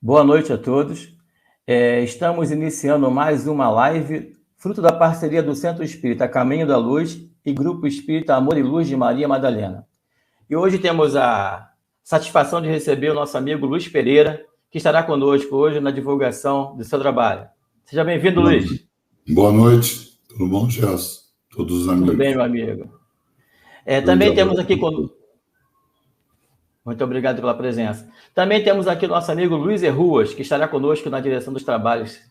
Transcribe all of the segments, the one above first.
Boa noite a todos. Estamos iniciando mais uma live, fruto da parceria do Centro Espírita Caminho da Luz e Grupo Espírita Amor e Luz de Maria Madalena. E hoje temos a satisfação de receber o nosso amigo Luiz Pereira, que estará conosco hoje na divulgação do seu trabalho. Seja bem-vindo, Luiz. Boa noite. Tudo bom, Gelson? Todos os amigos. Tudo bem, meu amigo. Também temos aqui conosco. Muito obrigado pela presença. Também temos aqui o nosso amigo Luiz Ruas, que estará conosco na direção dos trabalhos.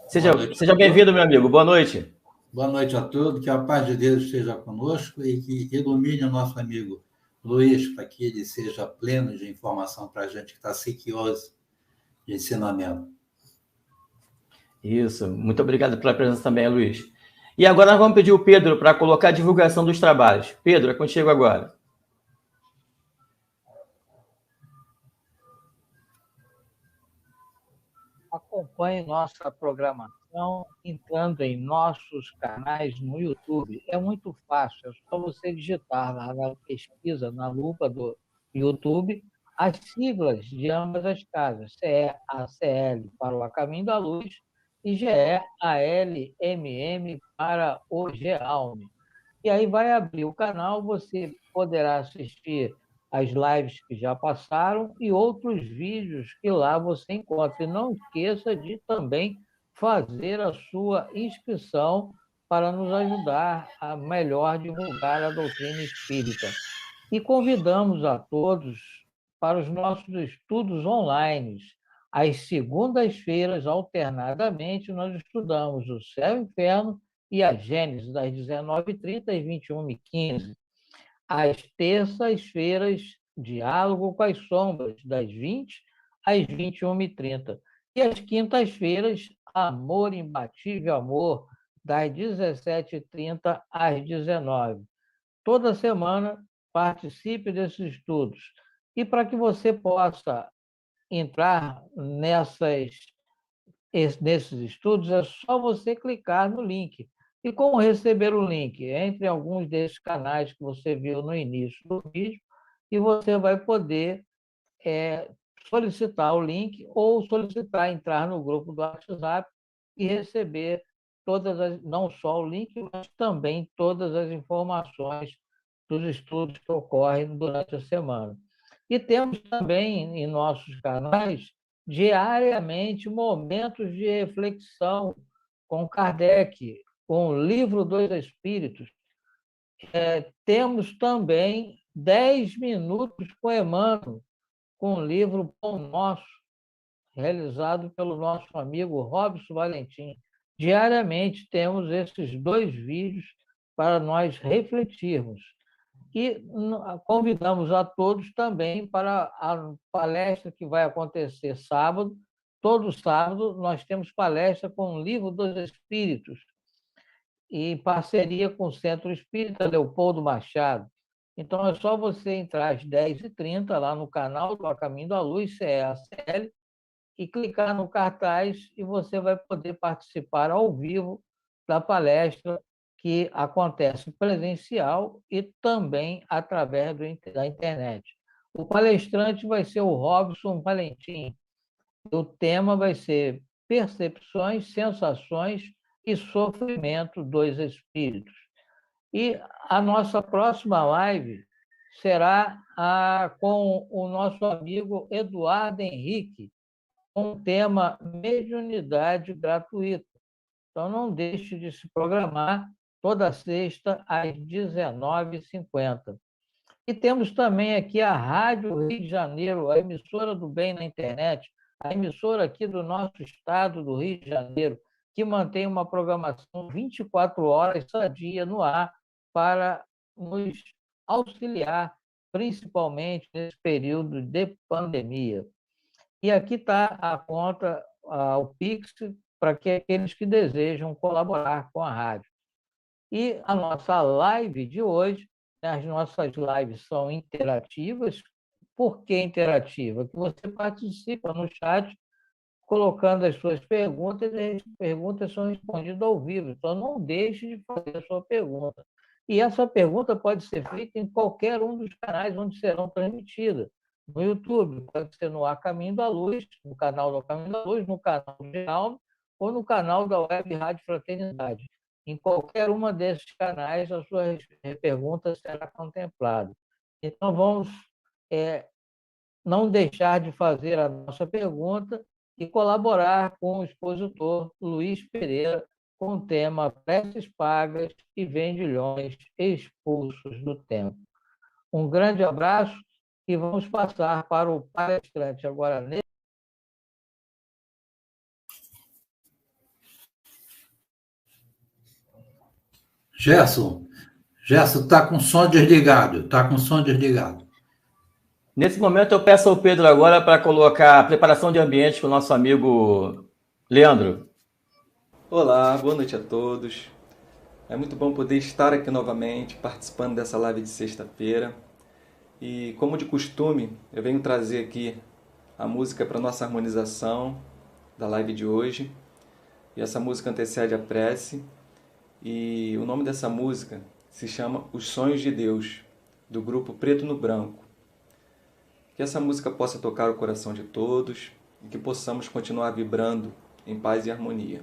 Seja bem-vindo, meu amigo. Boa noite. Boa noite a todos. Que a paz de Deus esteja conosco e que ilumine o nosso amigo Luiz, para que ele seja pleno de informação para a gente que está sequioso de ensinamento. Isso. Muito obrigado pela presença também, Luiz. E agora nós vamos pedir o Pedro para colocar a divulgação dos trabalhos. Pedro, é contigo agora. Acompanhe nossa programação entrando em nossos canais no YouTube. É muito fácil, é só você digitar lá na pesquisa, na lupa do YouTube, as siglas de ambas as casas, CEACL para o A Caminho da Luz e GEALMM para o GEALME. E aí vai abrir o canal, você poderá assistir as lives que já passaram e outros vídeos que lá você encontra. E não esqueça de também fazer a sua inscrição para nos ajudar a melhor divulgar a doutrina espírita. E convidamos a todos para os nossos estudos online. Às segundas-feiras, alternadamente, nós estudamos o Céu e o Inferno e a Gênesis, das 19h30 às 21h15. Às terças-feiras, Diálogo com as Sombras, das 20 às 21h30. E às quintas-feiras, Amor Imbatível Amor, das 17h30 às 19h. Toda semana, participe desses estudos. E para que você possa entrar nesses estudos, é só você clicar no link. E como receber o link? Entre alguns desses canais que você viu no início do vídeo e você vai poder solicitar o link ou solicitar entrar no grupo do WhatsApp e receber não só o link, mas também todas as informações dos estudos que ocorrem durante a semana. E temos também em nossos canais diariamente momentos de reflexão com Kardec, com o Livro dos Espíritos. Temos também 10 minutos com Emmanuel, com o livro Pão Nosso, realizado pelo nosso amigo Robson Valentim. Diariamente temos esses 2 vídeos para nós refletirmos. E convidamos a todos também para a palestra que vai acontecer sábado. Todo sábado nós temos palestra com o Livro dos Espíritos, em parceria com o Centro Espírita Leopoldo Machado. Então, é só você entrar às 10h30 lá no canal do A Caminho da Luz, CEACL, e clicar no cartaz e você vai poder participar ao vivo da palestra que acontece presencial e também através da internet. O palestrante vai ser o Robson Valentim. O tema vai ser Percepções, Sensações e Sofrimento dos Espíritos. E a nossa próxima live será com o nosso amigo Eduardo Henrique, com o tema Mediunidade Gratuita. Então, não deixe de se programar toda sexta às 19h50. E temos também aqui a Rádio Rio de Janeiro, a emissora do bem na internet, a emissora aqui do nosso estado do Rio de Janeiro, que mantém uma programação 24 horas a dia no ar para nos auxiliar, principalmente nesse período de pandemia. E aqui está a conta, o Pix, para que aqueles que desejam colaborar com a rádio. E a nossa live de hoje, as nossas lives são interativas. Por que interativa? Que você participa no chat, colocando as suas perguntas, e as perguntas são respondidas ao vivo. Então, não deixe de fazer a sua pergunta. E essa pergunta pode ser feita em qualquer um dos canais onde serão transmitidas. no YouTube, pode ser no A Caminho da Luz, no canal do A Caminho da Luz, no canal de Alma ou no canal da Web Rádio Fraternidade. Em qualquer uma desses canais, a sua pergunta será contemplada. Então, vamos não deixar de fazer a nossa pergunta e colaborar com o expositor Luiz Pereira com o tema Preces Pagas e Vendilhões Expulsos do Tempo. Um grande abraço e vamos passar para o palestrante agora. Gerson, está com o som desligado. Nesse momento, eu peço ao Pedro agora para colocar a preparação de ambiente com o nosso amigo Leandro. Olá, boa noite a todos. É muito bom poder estar aqui novamente, participando dessa live de sexta-feira. E, como de costume, eu venho trazer aqui a música para a nossa harmonização da live de hoje. E essa música antecede a prece. E o nome dessa música se chama Os Sonhos de Deus, do grupo Preto no Branco. Que essa música possa tocar o coração de todos e que possamos continuar vibrando em paz e harmonia.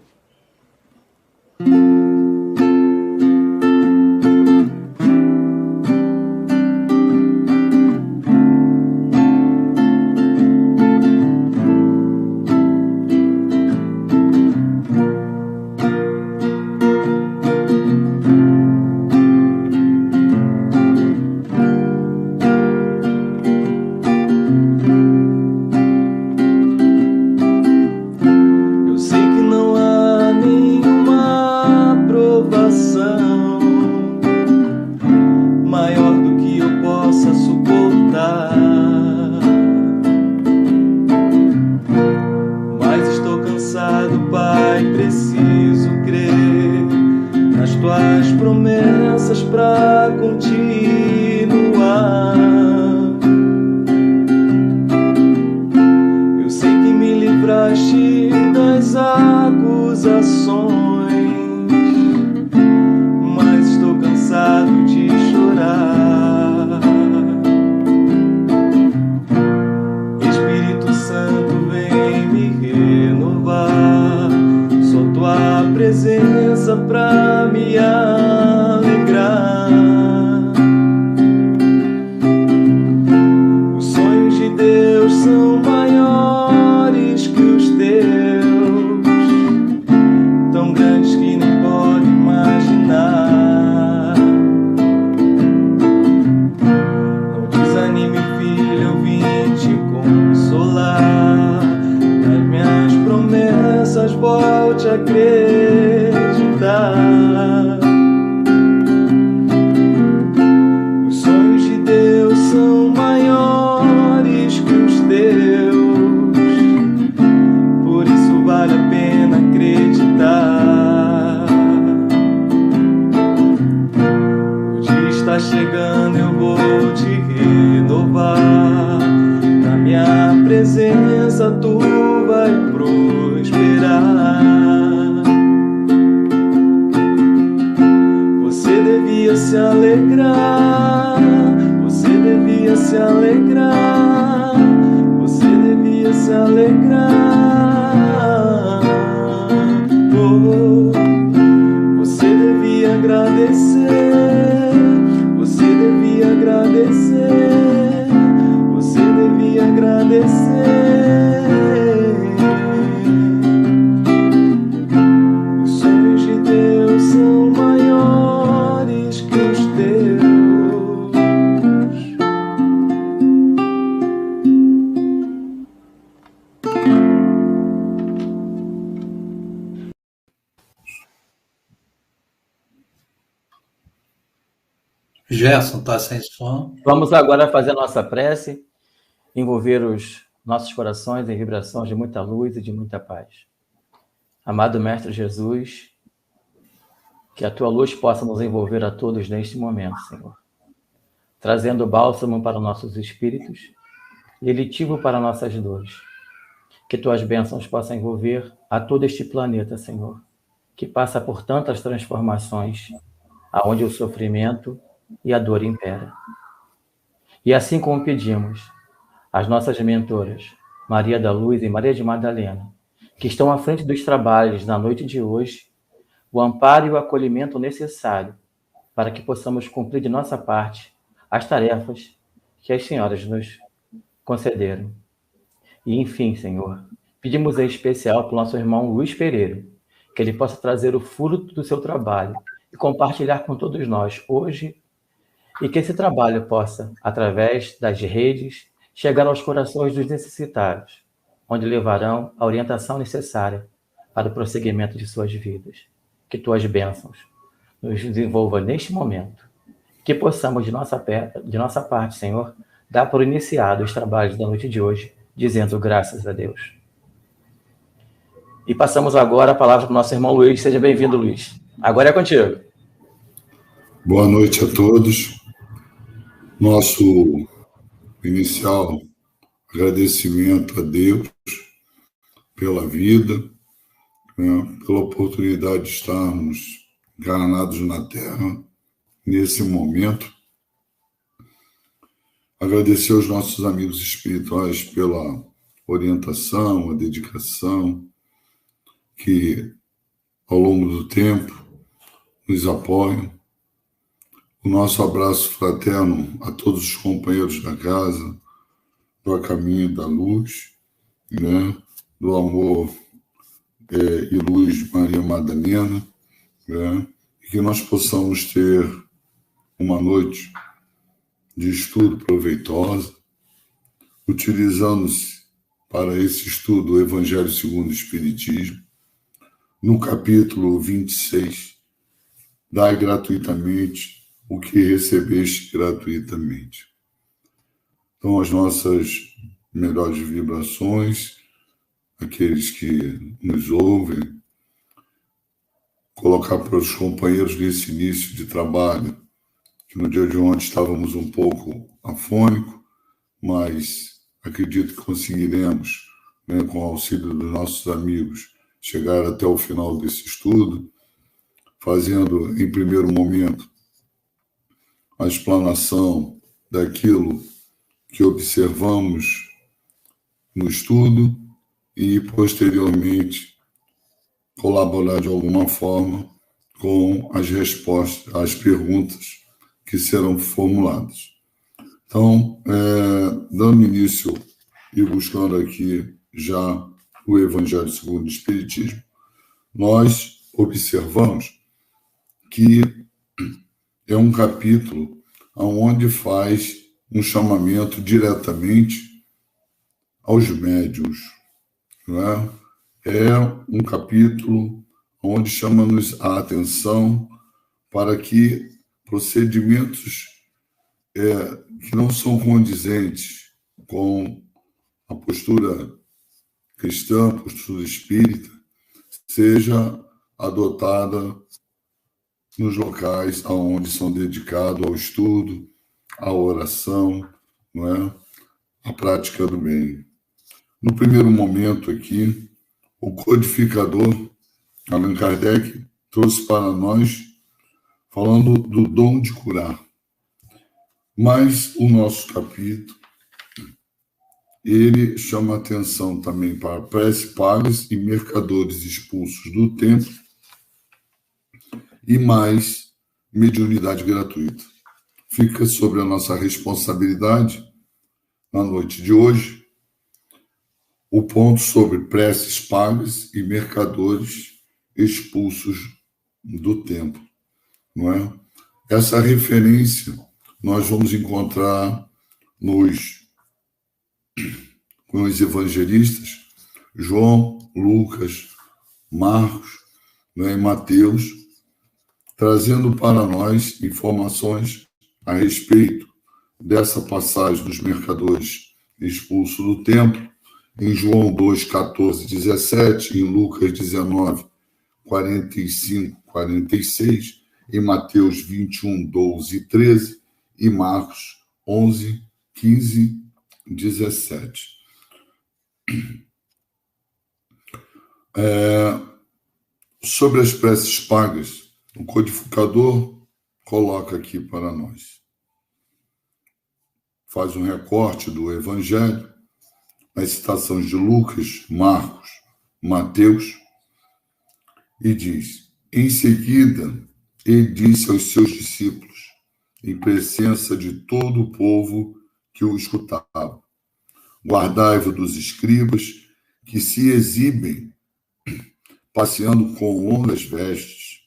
Gerson, está sem som. Vamos agora fazer a nossa prece, envolver os nossos corações em vibrações de muita luz e de muita paz. Amado Mestre Jesus, que a Tua luz possa nos envolver a todos neste momento, Senhor, trazendo bálsamo para nossos espíritos e elitivo para nossas dores. Que Tuas bênçãos possam envolver a todo este planeta, Senhor, que passa por tantas transformações, aonde o sofrimento e a dor impera. E assim como pedimos, as nossas mentoras, Maria da Luz e Maria de Madalena, que estão à frente dos trabalhos na noite de hoje, o amparo e o acolhimento necessário para que possamos cumprir de nossa parte as tarefas que as senhoras nos concederam. E, enfim, Senhor, pedimos em especial para o nosso irmão Luiz Pereira, que ele possa trazer o fruto do seu trabalho e compartilhar com todos nós hoje, e que esse trabalho possa, através das redes, chegar aos corações dos necessitados, onde levarão a orientação necessária para o prosseguimento de suas vidas. Que tuas bênçãos nos desenvolva neste momento. Que possamos, de nossa parte, Senhor, dar por iniciado os trabalhos da noite de hoje, dizendo graças a Deus. E passamos agora a palavra para o nosso irmão Luiz. Seja bem-vindo, Luiz. Agora é contigo. Boa noite a todos. Nosso inicial agradecimento a Deus pela vida, né, pela oportunidade de estarmos encarnados na Terra nesse momento. Agradecer aos nossos amigos espirituais pela orientação, a dedicação, que ao longo do tempo nos apoiam. O nosso abraço fraterno a todos os companheiros da casa, do A Caminho da Luz, né, do Amor e Luz de Maria Madalena, né, e que nós possamos ter uma noite de estudo proveitosa, utilizando-se para esse estudo o Evangelho segundo o Espiritismo, no capítulo 26, dai gratuitamente o que recebeste gratuitamente. Então, as nossas melhores vibrações, aqueles que nos ouvem, colocar para os companheiros desse início de trabalho, que no dia de ontem estávamos um pouco afônicos, mas acredito que conseguiremos, né, com o auxílio dos nossos amigos, chegar até o final desse estudo, fazendo, em primeiro momento, a explanação daquilo que observamos no estudo e, posteriormente, colaborar de alguma forma com as respostas, as perguntas que serão formuladas. Então, dando início e buscando aqui já o Evangelho segundo o Espiritismo, nós observamos que é um capítulo onde faz um chamamento diretamente aos médiuns, não é? É um capítulo onde chama-nos a atenção para que procedimentos que não são condizentes com a postura cristã, a postura espírita, seja adotada nos locais onde são dedicados ao estudo, à oração, não é? À prática do bem. No primeiro momento aqui, o codificador Allan Kardec trouxe para nós, falando do dom de curar. Mas o nosso capítulo, ele chama atenção também para prece pagas e mercadores expulsos do templo, e mais mediunidade gratuita. Fica sobre a nossa responsabilidade, na noite de hoje, o ponto sobre preces pagas e mercadores expulsos do templo, não é? Essa referência nós vamos encontrar com os evangelistas João, Lucas, Marcos, não é? E Mateus, trazendo para nós informações a respeito dessa passagem dos mercadores expulsos do templo, em João 2, 14, 17, em Lucas 19, 45, 46, em Mateus 21, 12 e 13, e Marcos 11, 15, 17. Sobre as preces pagas, o codificador coloca aqui para nós. faz um recorte do Evangelho, as citações de Lucas, Marcos, Mateus, e diz: em seguida, ele disse aos seus discípulos, em presença de todo o povo que o escutava: guardai-vos dos escribas que se exibem, passeando com longas vestes,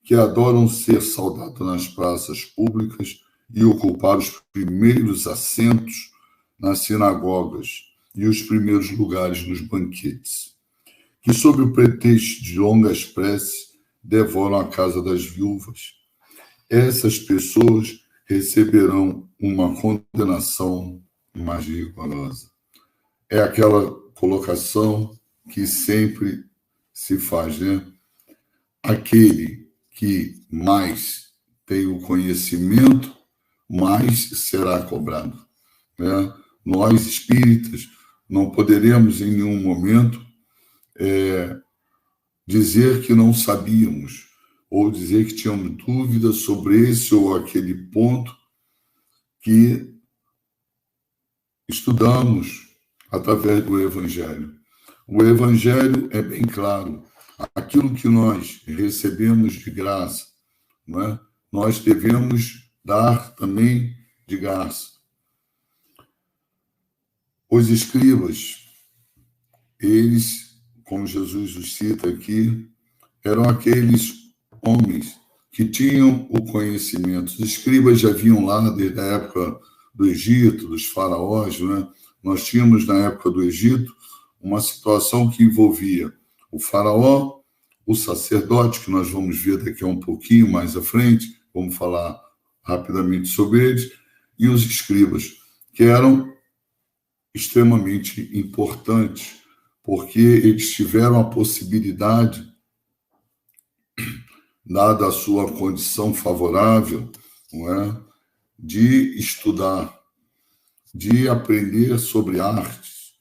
que adoram ser saudados nas praças públicas e ocupar os primeiros assentos nas sinagogas e os primeiros lugares nos banquetes, que, sob o pretexto de longas preces, devoram a casa das viúvas. Essas pessoas receberão uma condenação mais rigorosa. É aquela colocação que sempre se faz, né? Aquele que mais tem o conhecimento, mais será cobrado, né? Nós, espíritas, não poderemos em nenhum momento dizer que não sabíamos, ou dizer que tínhamos dúvidas sobre esse ou aquele ponto que estudamos através do Evangelho. O Evangelho é bem claro. Aquilo que nós recebemos de graça, não é? Nós devemos dar também de graça. Os escribas, eles, como Jesus os cita aqui, eram aqueles homens que tinham o conhecimento. Os escribas já vinham lá desde a época do Egito, dos faraós, né? Nós tínhamos, na época do Egito, uma situação que envolvia o faraó, o sacerdote, que nós vamos ver daqui a um pouquinho mais à frente, vamos falar rapidamente sobre eles, e os escribas, que eram extremamente importantes, porque eles tiveram a possibilidade, dada a sua condição favorável, não é, de estudar, de aprender sobre artes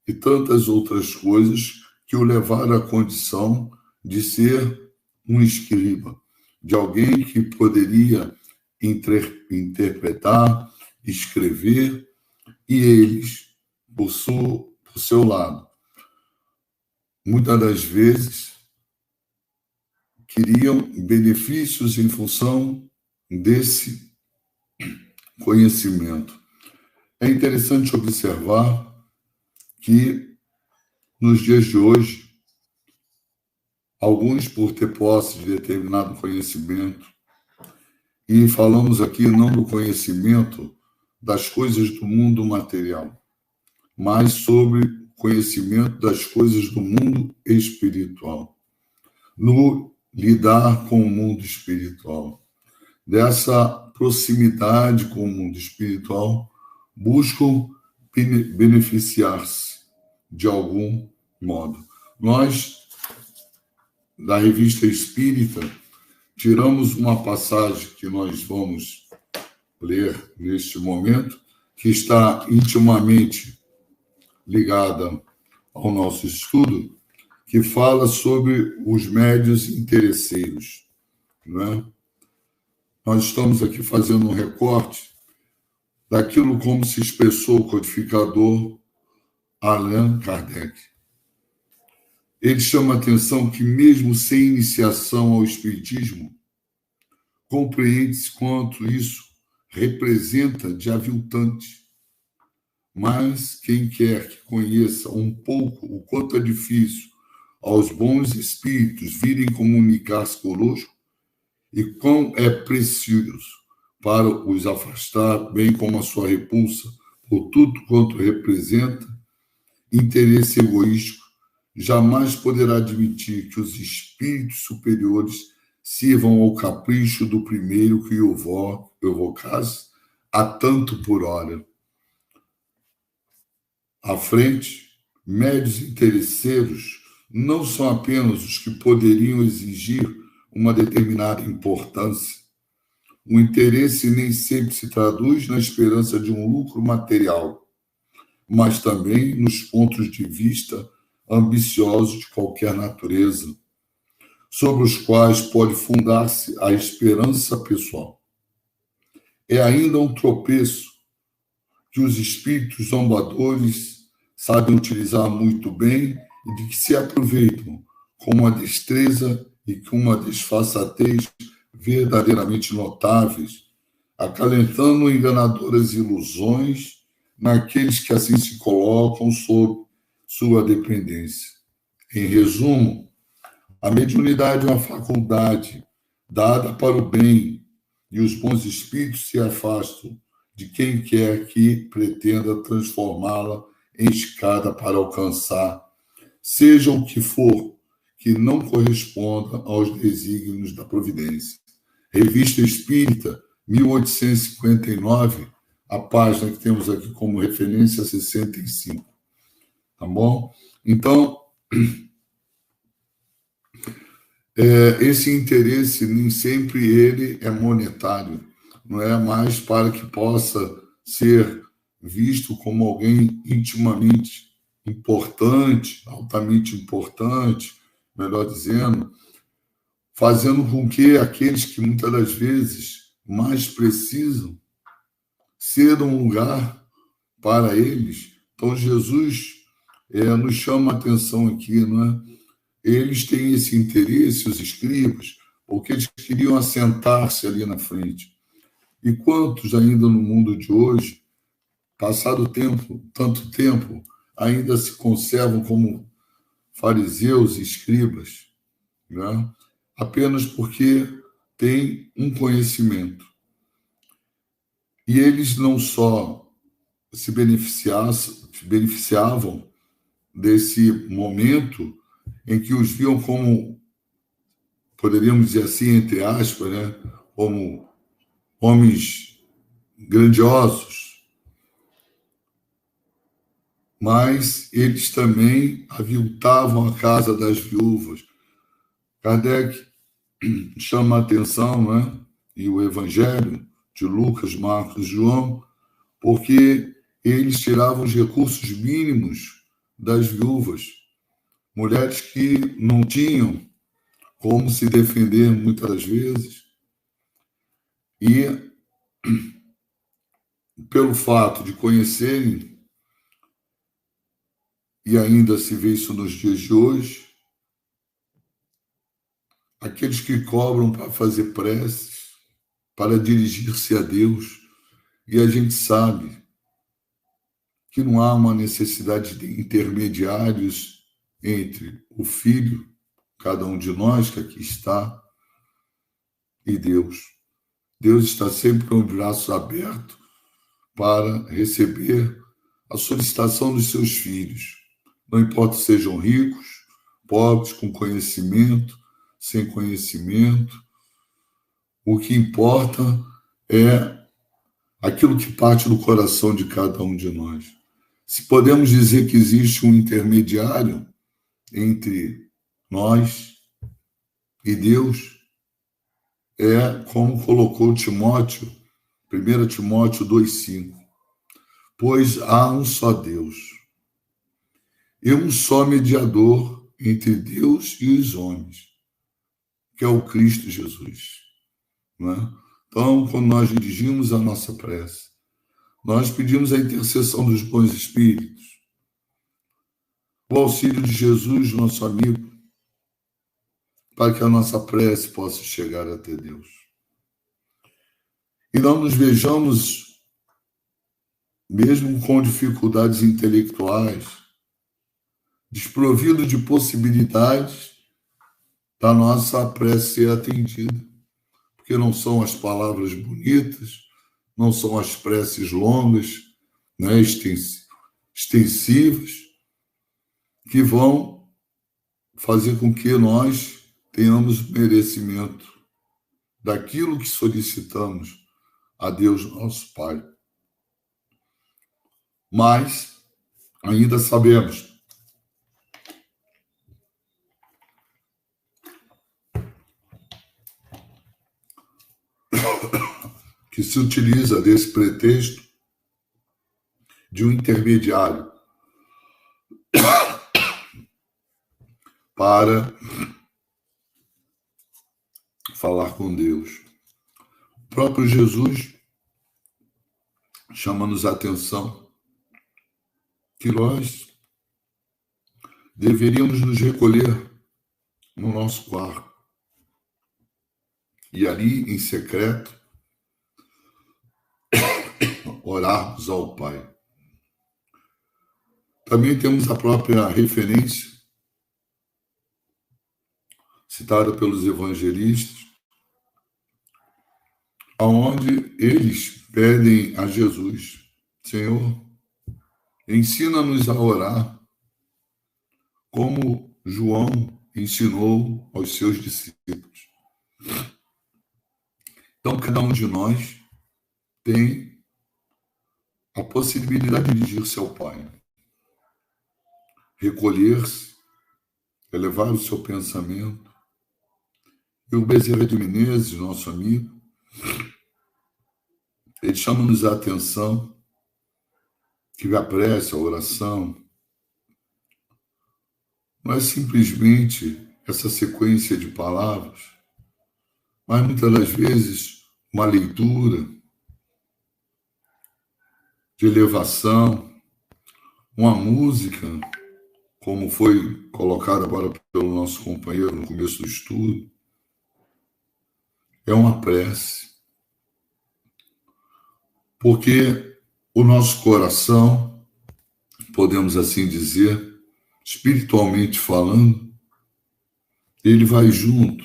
e tantas outras coisas que o levaram à condição de ser um escriba, de alguém que poderia interpretar, escrever, e eles, por seu lado, muitas das vezes queriam benefícios em função desse conhecimento. É interessante observar que, nos dias de hoje, alguns, por ter posse de determinado conhecimento, e falamos aqui não do conhecimento das coisas do mundo material, mas sobre o conhecimento das coisas do mundo espiritual, no lidar com o mundo espiritual. Dessa proximidade com o mundo espiritual, buscam beneficiar-se de algum modo. Nós, da Revista Espírita, tiramos uma passagem que nós vamos ler neste momento, que está intimamente ligada ao nosso estudo, que fala sobre os médiuns interesseiros, não é? Nós estamos aqui fazendo um recorte daquilo como se expressou o codificador Allan Kardec. Ele chama a atenção que, mesmo sem iniciação ao espiritismo, compreende-se quanto isso representa de aviltante. Mas quem quer que conheça um pouco o quanto é difícil aos bons espíritos virem comunicar-se conosco e quão é preciso para os afastar, bem como a sua repulsa por tudo quanto representa interesse egoístico, jamais poderá admitir que os espíritos superiores sirvam ao capricho do primeiro que o evocasse a tanto por hora. À frente, médios interesseiros não são apenas os que poderiam exigir uma determinada importância. O interesse nem sempre se traduz na esperança de um lucro material, mas também nos pontos de vista ambiciosos de qualquer natureza, sobre os quais pode fundar-se a esperança pessoal. É ainda um tropeço que os espíritos zombadores sabem utilizar muito bem e de que se aproveitam com uma destreza e com uma disfarçatez verdadeiramente notáveis, acalentando enganadoras ilusões naqueles que assim se colocam sob sua dependência. Em resumo, a mediunidade é uma faculdade dada para o bem, e os bons espíritos se afastam de quem quer que pretenda transformá-la em escada para alcançar, seja o que for, que não corresponda aos desígnios da providência. Revista Espírita, 1859, a página que temos aqui como referência 65. Tá bom? Então, esse interesse, nem sempre ele é monetário, não é mais para que possa ser visto como alguém intimamente importante, altamente importante, melhor dizendo, fazendo com que aqueles que muitas das vezes mais precisam cedam um lugar para eles. Então, Jesus nos chama a atenção aqui, não é? Eles têm esse interesse, os escribas, porque eles queriam assentar-se ali na frente. E quantos ainda no mundo de hoje, passado tanto tempo, ainda se conservam como fariseus e escribas, né? Apenas porque têm um conhecimento. E eles não só se beneficiavam desse momento em que os viam como, poderíamos dizer assim, entre aspas, né, como homens grandiosos, mas eles também aviltavam a casa das viúvas. Kardec chama a atenção, né, e o Evangelho de Lucas, Marcos e João, porque eles tiravam os recursos mínimos das viúvas, mulheres que não tinham como se defender muitas das vezes, e pelo fato de conhecerem, e ainda se vê isso nos dias de hoje, aqueles que cobram para fazer preces, para dirigir-se a Deus, e a gente sabe que não há uma necessidade de intermediários entre o Filho, cada um de nós que aqui está, e Deus. Deus está sempre com os braços abertos para receber a solicitação dos seus filhos. Não importa se sejam ricos, pobres, com conhecimento, sem conhecimento. O que importa é aquilo que parte do coração de cada um de nós. Se podemos dizer que existe um intermediário entre nós e Deus, é como colocou Timóteo, 1 Timóteo 2,5. Pois há um só Deus e um só mediador entre Deus e os homens, que é o Cristo Jesus. Não é? Então, quando nós dirigimos a nossa prece, nós pedimos a intercessão dos bons espíritos, o auxílio de Jesus, nosso amigo, para que a nossa prece possa chegar até Deus. E não nos vejamos, mesmo com dificuldades intelectuais, desprovidos de possibilidades da nossa prece ser atendida. Porque não são as palavras bonitas, não são as preces longas, né, extensivas, que vão fazer com que nós tenhamos merecimento daquilo que solicitamos a Deus, nosso Pai. Mas ainda sabemos que se utiliza desse pretexto de um intermediário para falar com Deus. O próprio Jesus chama-nos a atenção que nós deveríamos nos recolher no nosso quarto e ali, em secreto, orarmos ao Pai. Também temos a própria referência citada pelos evangelistas, onde eles pedem a Jesus: Senhor, ensina-nos a orar como João ensinou aos seus discípulos. Então, cada um de nós tem a possibilidade de dirigir-se ao Pai, recolher-se, elevar o seu pensamento. E o Bezerra de Menezes, nosso amigo, ele chama-nos a atenção que a prece, a oração, não é simplesmente essa sequência de palavras, mas muitas das vezes uma leitura de elevação, uma música, como foi colocado agora pelo nosso companheiro no começo do estudo, é uma prece. Porque o nosso coração, podemos assim dizer, espiritualmente falando, ele vai junto.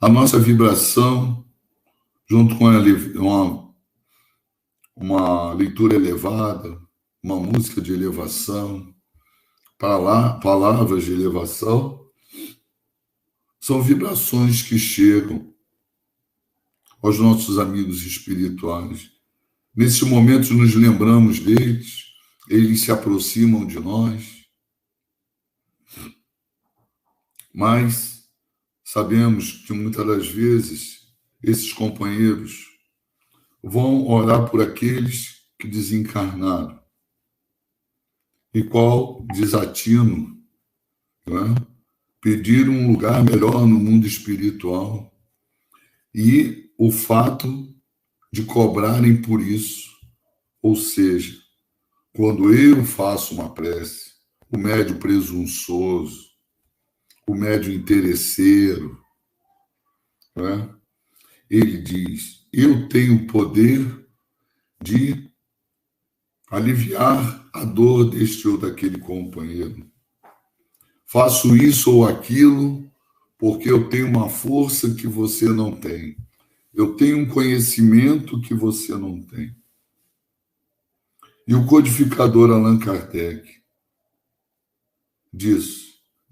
A nossa vibração, junto com uma leitura elevada, uma música de elevação, palavras de elevação, são vibrações que chegam aos nossos amigos espirituais. Nesse momento nos lembramos deles, eles se aproximam de nós, mas sabemos que muitas das vezes esses companheiros vão orar por aqueles que desencarnaram. E qual desatino, não é? Pedir um lugar melhor no mundo espiritual. E o fato de cobrarem por isso, ou seja, quando eu faço uma prece, o médium presunçoso, o médium interesseiro, né? Ele diz: eu tenho o poder de aliviar a dor deste ou daquele companheiro. Faço isso ou aquilo porque eu tenho uma força que você não tem. Eu tenho um conhecimento que você não tem. E o codificador Allan Kardec diz: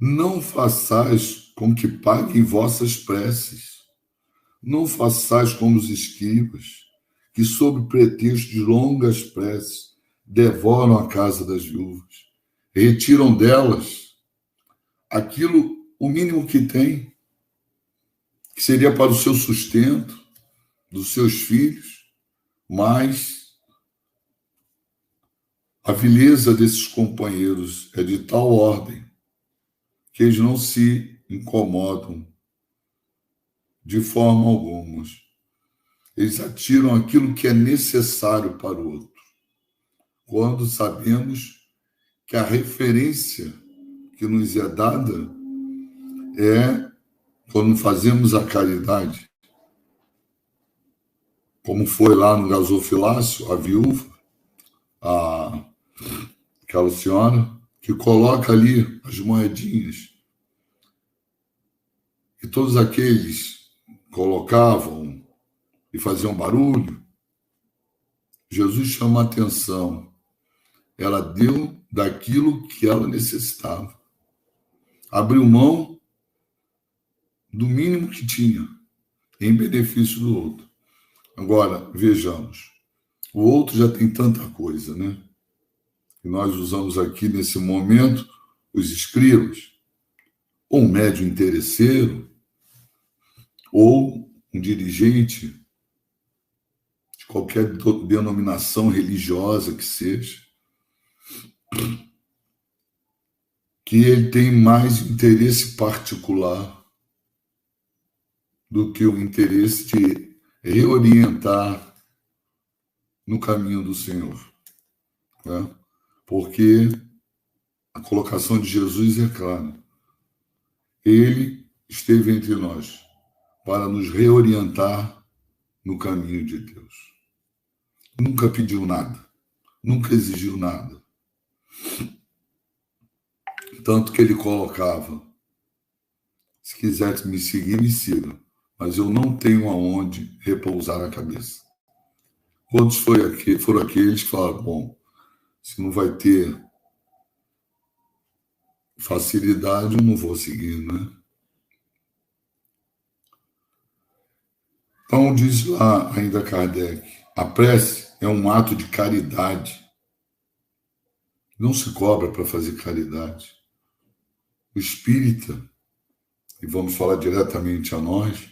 não façais com que paguem vossas preces. Não façais como os escribas, que sob pretexto de longas preces devoram a casa das viúvas. Retiram delas aquilo, o mínimo que tem, que seria para o seu sustento, dos seus filhos, mas a vileza desses companheiros é de tal ordem que eles não se incomodam de forma alguma. Eles atiram aquilo que é necessário para o outro, quando sabemos que a referência que nos é dada é quando fazemos a caridade, como foi lá no gasofilácio, a viúva, aquela senhora, que coloca ali as moedinhas. E todos aqueles colocavam e faziam barulho. Jesus chama a atenção. Ela deu daquilo que ela necessitava. Abriu mão do mínimo que tinha, em benefício do outro. Agora, vejamos. O outro já tem tanta coisa, né? E nós usamos aqui, nesse momento, os escribas, ou um médium interesseiro, ou um dirigente de qualquer denominação religiosa que seja, que ele tem mais interesse particular do que o interesse de reorientar no caminho do Senhor, né? Porque a colocação de Jesus é clara. Ele esteve entre nós para nos reorientar no caminho de Deus. Nunca pediu nada, nunca exigiu nada. Tanto que ele colocava: se quiser me seguir, me siga, mas eu não tenho aonde repousar a cabeça. Quantos foram aqueles que falaram: bom, se não vai ter facilidade, eu não vou seguir, né? Então, diz lá ainda Kardec, a prece é um ato de caridade. Não se cobra para fazer caridade. O espírita, e vamos falar diretamente a nós,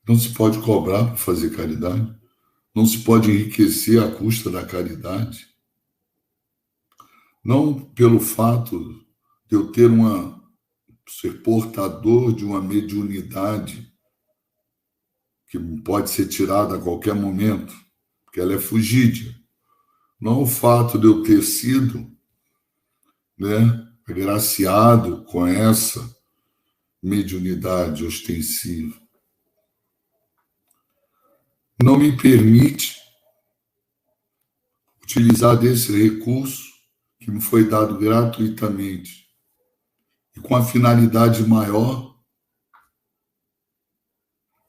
não se pode cobrar para fazer caridade. Não se pode enriquecer à custa da caridade. Não pelo fato de eu ser portador de uma mediunidade que pode ser tirada a qualquer momento, porque ela é fugídia. Não o fato de eu ter sido, né, agraciado com essa mediunidade ostensiva. Não me permite utilizar desse recurso que me foi dado gratuitamente e com a finalidade maior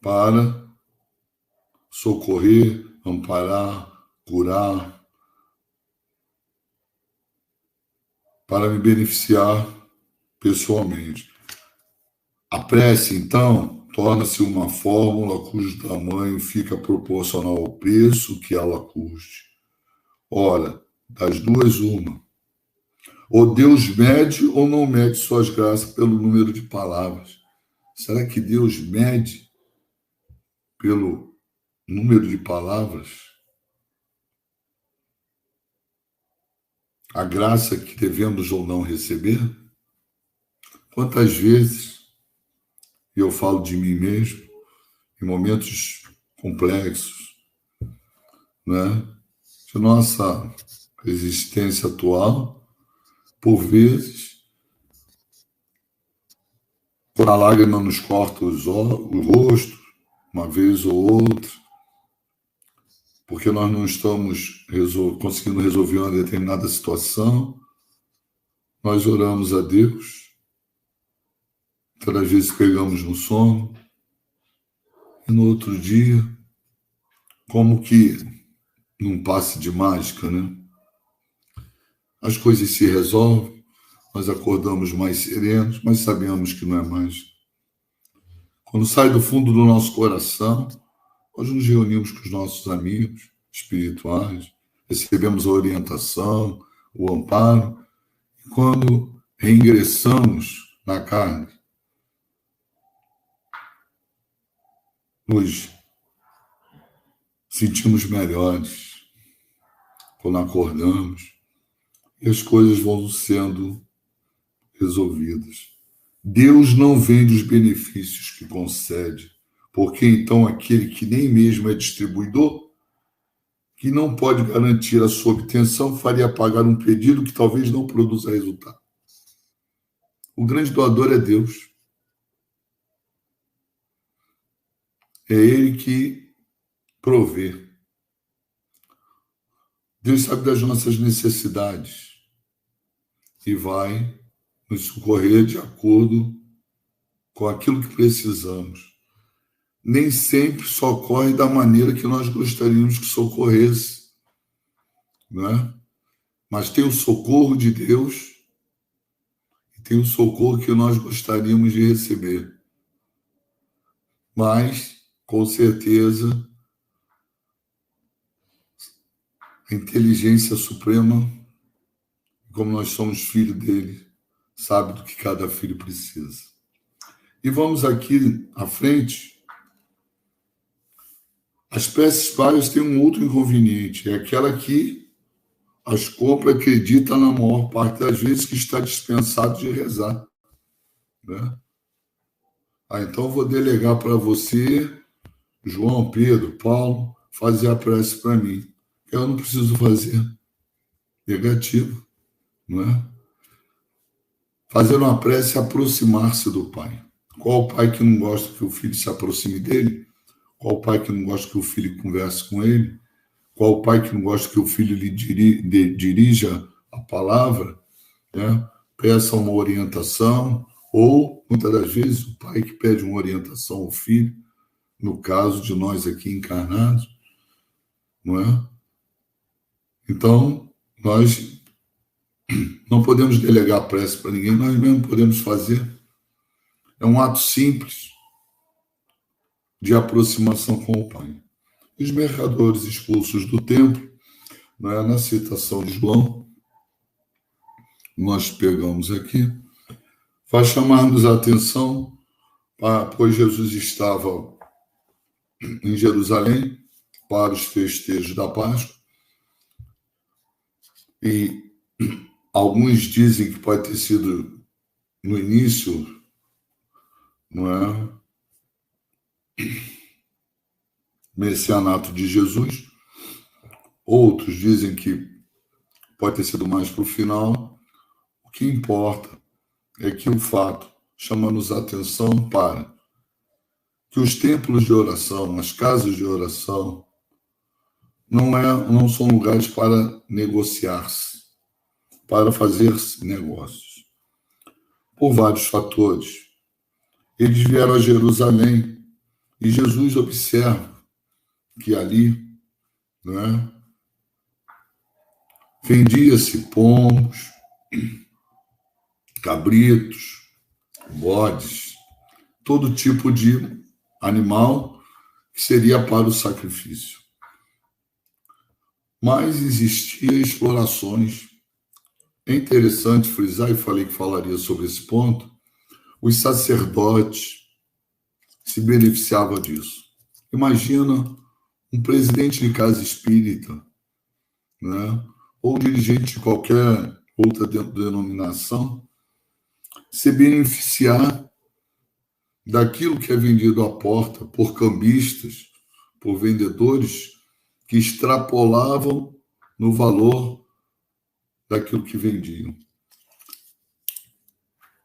para socorrer, amparar, curar, para me beneficiar pessoalmente. A prece, então, torna-se uma fórmula cujo tamanho fica proporcional ao preço que ela custe. Ora, das duas, uma. Ou Deus mede ou não mede suas graças pelo número de palavras. Será que Deus mede pelo número de palavras a graça que devemos ou não receber? Quantas vezes, e eu falo de mim mesmo, em momentos complexos, né, de nossa existência atual, por vezes, quando a lágrima nos corta o rosto, uma vez ou outra, porque nós não estamos conseguindo resolver uma determinada situação, nós oramos a Deus, todas as vezes pegamos no sono, e no outro dia, como que num passe de mágica, né? As coisas se resolvem, nós acordamos mais serenos, mas sabemos que não é mágica. Quando sai do fundo do nosso coração, nós nos reunimos com os nossos amigos espirituais, recebemos a orientação, o amparo, e quando reingressamos na carne, nos sentimos melhores quando acordamos e as coisas vão sendo resolvidas. Deus não vende os benefícios que concede, porque então aquele que nem mesmo é distribuidor, que não pode garantir a sua obtenção, faria pagar um pedido que talvez não produza resultado. O grande doador é Deus. É Ele que provê. Deus sabe das nossas necessidades e vai nos socorrer de acordo com aquilo que precisamos. Nem sempre socorre da maneira que nós gostaríamos que socorresse, né? Mas tem o socorro de Deus e tem o socorro que nós gostaríamos de receber. Mas, com certeza, a inteligência suprema, como nós somos filhos dele, sabe do que cada filho precisa. E vamos aqui à frente. As preces pagas têm um outro inconveniente, é aquela que as compra acredita na maior parte das vezes que está dispensado de rezar, né? Então eu vou delegar para você, João, Pedro, Paulo, fazer a prece para mim. Eu não preciso fazer. Negativo, não é? Fazer uma prece é aproximar-se do Pai. Qual o pai que não gosta que o filho se aproxime dele? Qual o pai que não gosta que o filho converse com ele? Qual o pai que não gosta que o filho lhe dirija a palavra? Né? Peça uma orientação, ou, muitas das vezes, o pai que pede uma orientação ao filho, no caso de nós aqui encarnados, não é? Então, nós não podemos delegar prece para ninguém, nós mesmos podemos fazer. É um ato simples de aproximação com o Pai. Os mercadores expulsos do templo, né, na citação de João, nós pegamos aqui, vai chamar-nos a atenção, pois Jesus estava em Jerusalém para os festejos da Páscoa, e alguns dizem que pode ter sido no início, não é? Messianato de Jesus. Outros dizem que pode ter sido mais para o final. O que importa é que o fato chama-nos a atenção para que os templos de oração, as casas de oração, não são lugares para negociar-se, para fazer negócios. Por vários fatores. Eles vieram a Jerusalém e Jesus observa que ali, né, vendia-se pombos, cabritos, bodes, todo tipo de animal que seria para o sacrifício. Mas existiam explorações. É interessante frisar, e falei que falaria sobre esse ponto, os sacerdotes se beneficiavam disso. Imagina um presidente de casa espírita, né, ou dirigente de qualquer outra denominação, se beneficiar daquilo que é vendido à porta por cambistas, por vendedores que extrapolavam no valor daquilo que vendiam.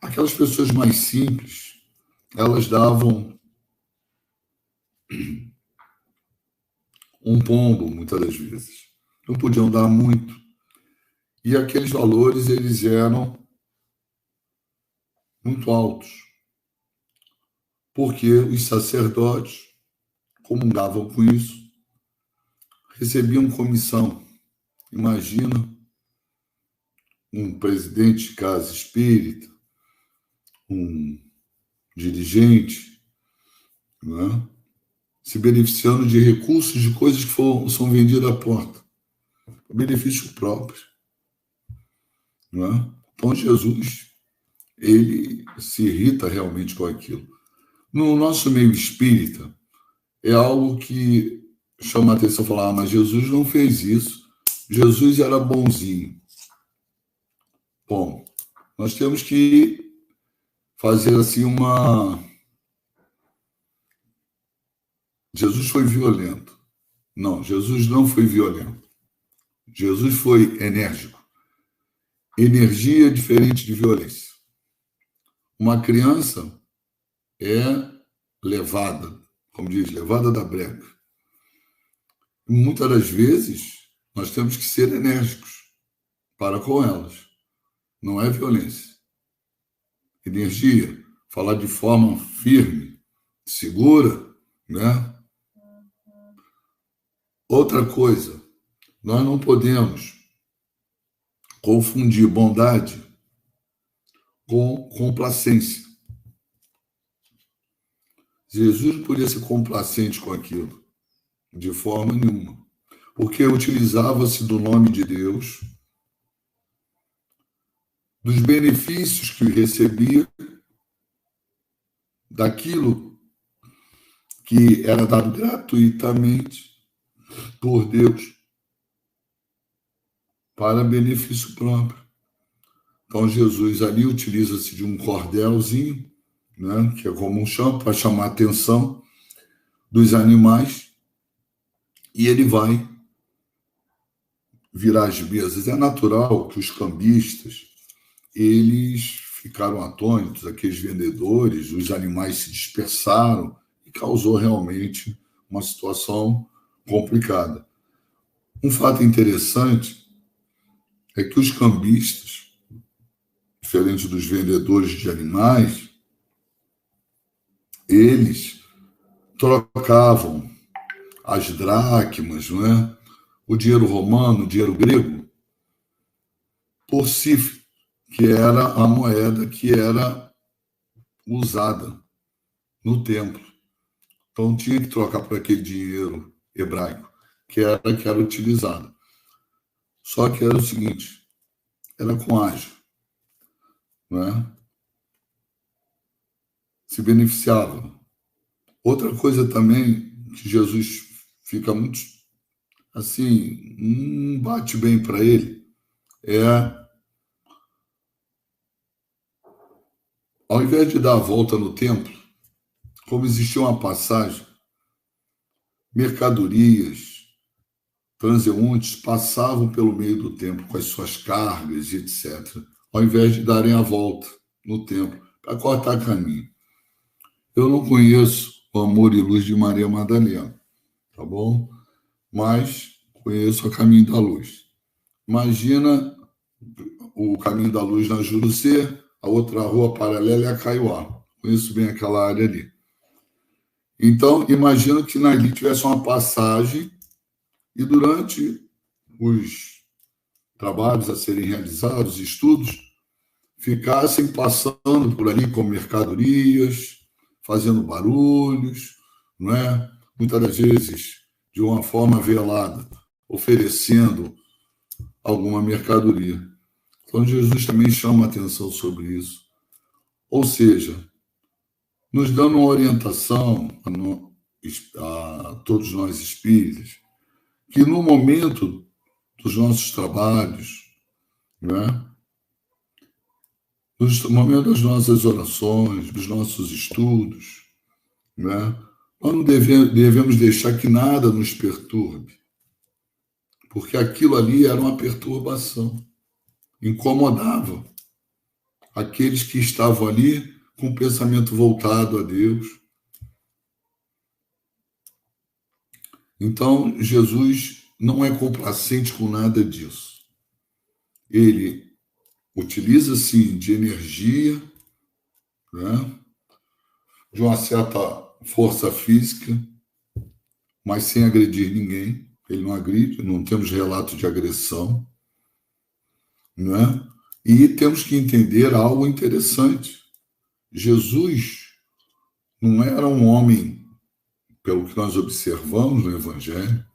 Aquelas pessoas mais simples, elas davam um pombo, muitas das vezes. Não podiam dar muito. E aqueles valores, eles eram muito altos. Porque os sacerdotes comungavam com isso, recebiam comissão. Imagina um presidente de casa espírita, um dirigente, né, se beneficiando de recursos, de coisas que são vendidas à porta, benefício próprio. Né? Então, Jesus, ele se irrita realmente com aquilo. No nosso meio espírita, é algo que chama a atenção, falar, mas Jesus não fez isso, Jesus era bonzinho. Bom, nós temos que fazer assim Jesus foi violento. Não, Jesus não foi violento. Jesus foi enérgico. Energia é diferente de violência. Uma criança é levada, como diz, levada da brega. Muitas das vezes, nós temos que ser enérgicos para com elas. Não é violência. Energia, falar de forma firme, segura, né? Outra coisa, nós não podemos confundir bondade com complacência. Jesus não podia ser complacente com aquilo, de forma nenhuma, porque utilizava-se do nome de Deus, dos benefícios que recebia, daquilo que era dado gratuitamente por Deus, para benefício próprio. Então, Jesus ali utiliza-se de um cordelzinho, né, que é como um chão, para chamar a atenção dos animais, e ele vai virar as mesas. É natural que os cambistas, eles ficaram atônitos, aqueles vendedores, os animais se dispersaram e causou realmente uma situação complicada. Um fato interessante é que os cambistas, diferente dos vendedores de animais, eles trocavam as dracmas, não é? O dinheiro romano, o dinheiro grego, por cifre, que era a moeda que era usada no templo. Então tinha que trocar por aquele dinheiro hebraico, que era utilizado. Só que era o seguinte, era com ágio, não é? Se beneficiava. Outra coisa também que Jesus fica muito assim, não bate bem para ele, ao invés de dar a volta no templo, como existia uma passagem, mercadorias, transeuntes passavam pelo meio do templo com as suas cargas e etc., ao invés de darem a volta no templo, para cortar caminho. Eu não conheço o Amor e Luz de Maria Madalena, tá bom? Mas conheço o Caminho da Luz. Imagina o Caminho da Luz na Jurucê, a outra rua paralela é a Caiuá. Conheço bem aquela área ali. Então, imagina que ali tivesse uma passagem e durante os trabalhos a serem realizados, estudos, ficassem passando por ali com mercadorias, fazendo barulhos, não é? Muitas das vezes de uma forma velada, oferecendo alguma mercadoria. Então, Jesus também chama a atenção sobre isso. Ou seja, nos dando uma orientação a todos nós espíritas, que no momento dos nossos trabalhos, né, no momento das nossas orações, dos nossos estudos, né, nós não devemos deixar que nada nos perturbe, porque aquilo ali era uma perturbação, incomodava aqueles que estavam ali com o pensamento voltado a Deus. Então, Jesus não é complacente com nada disso. Ele utiliza-se de energia, né, de uma certa força física, mas sem agredir ninguém. Ele não agride, não temos relato de agressão, né? E temos que entender algo interessante. Jesus não era um homem, pelo que nós observamos no Evangelho,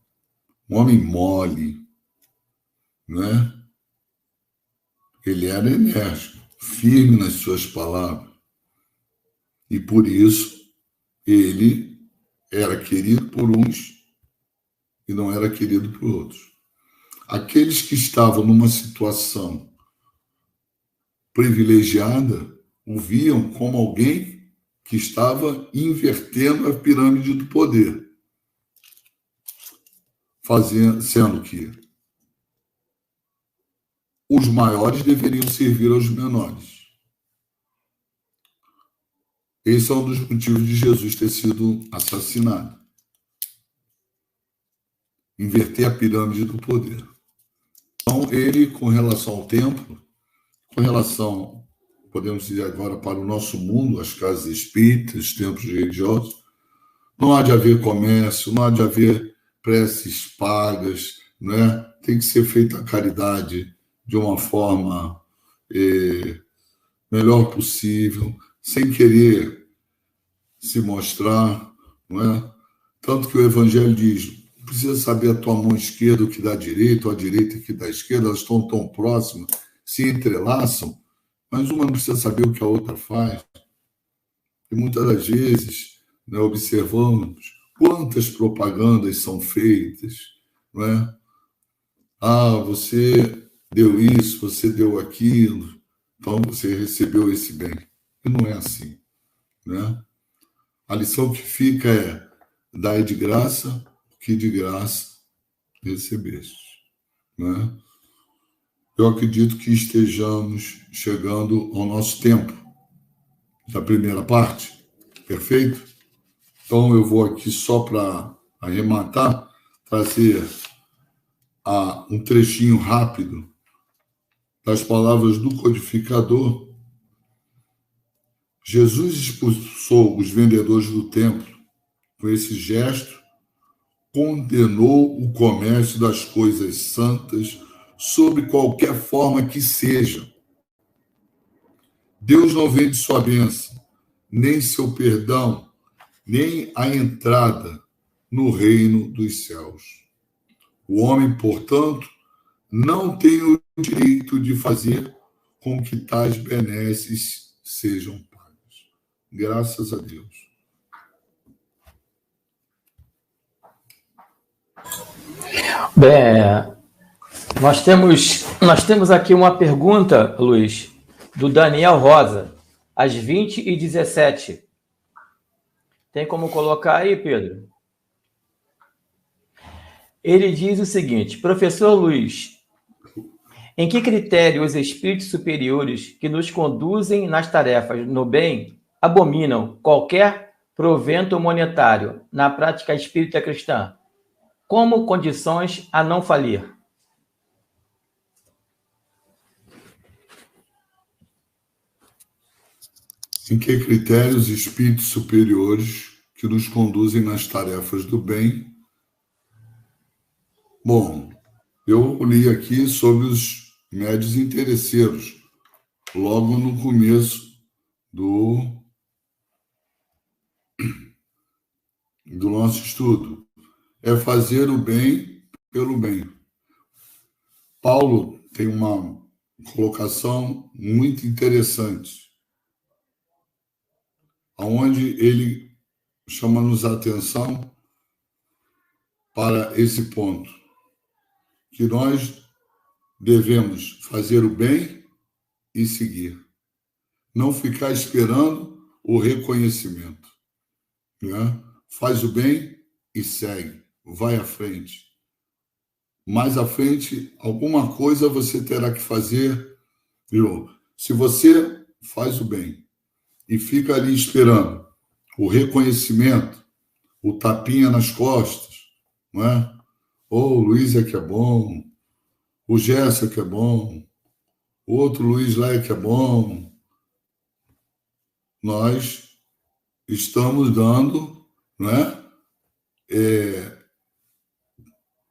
um homem mole, né? Ele era enérgico, firme nas suas palavras. E por isso ele era querido por uns e não era querido por outros. Aqueles que estavam numa situação privilegiada o viam como alguém que estava invertendo a pirâmide do poder, sendo que os maiores deveriam servir aos menores. Esse é um dos motivos de Jesus ter sido assassinado. Inverter a pirâmide do poder. Então, ele, com relação ao templo, com relação, podemos dizer agora, para o nosso mundo, as casas espíritas, os templos religiosos, não há de haver comércio, não há de haver preces pagas, né? Tem que ser feita a caridade de uma forma melhor possível, sem querer se mostrar, não é? Tanto que o Evangelho diz, não precisa saber a tua mão esquerda o que dá direita, ou a direita o que dá esquerda, elas estão tão próximas, se entrelaçam, mas uma não precisa saber o que a outra faz. E muitas das vezes, né, observamos quantas propagandas são feitas, não é? Ah, você deu isso, você deu aquilo, então você recebeu esse bem. E não é assim, né? A lição que fica é: dai de graça, que de graça recebeste. Né? Eu acredito que estejamos chegando ao nosso tempo da primeira parte, perfeito? Então eu vou aqui só para arrematar, trazer um trechinho rápido das palavras do codificador. Jesus expulsou os vendedores do templo. Com esse gesto, condenou o comércio das coisas santas sob qualquer forma que seja. Deus não vende sua bênção, nem seu perdão, nem a entrada no reino dos céus. O homem, portanto, não tem o direito de fazer com que tais benesses sejam pagos. Graças a Deus. Bem, nós temos aqui uma pergunta, Luiz, do Daniel Rosa, às 20h17. Tem como colocar aí, Pedro? Ele diz o seguinte: professor Luiz, em que critério os espíritos superiores que nos conduzem nas tarefas no bem abominam qualquer provento monetário na prática espírita cristã, como condições a não falir? Em que critérios espíritos superiores que nos conduzem nas tarefas do bem? Bom, eu li aqui sobre os médios interesseiros, logo no começo do nosso estudo. É fazer o bem pelo bem. Paulo tem uma colocação muito interessante, onde ele chama-nos a atenção para esse ponto, que nós devemos fazer o bem e seguir. Não ficar esperando o reconhecimento. Né? Faz o bem e segue. Vai à frente. Mais à frente, alguma coisa você terá que fazer. Se você faz o bem e fica ali esperando o reconhecimento, o tapinha nas costas, não é? O Luiz é que é bom, o Gerson é que é bom, o outro Luiz lá é que é bom. Nós estamos dando, né,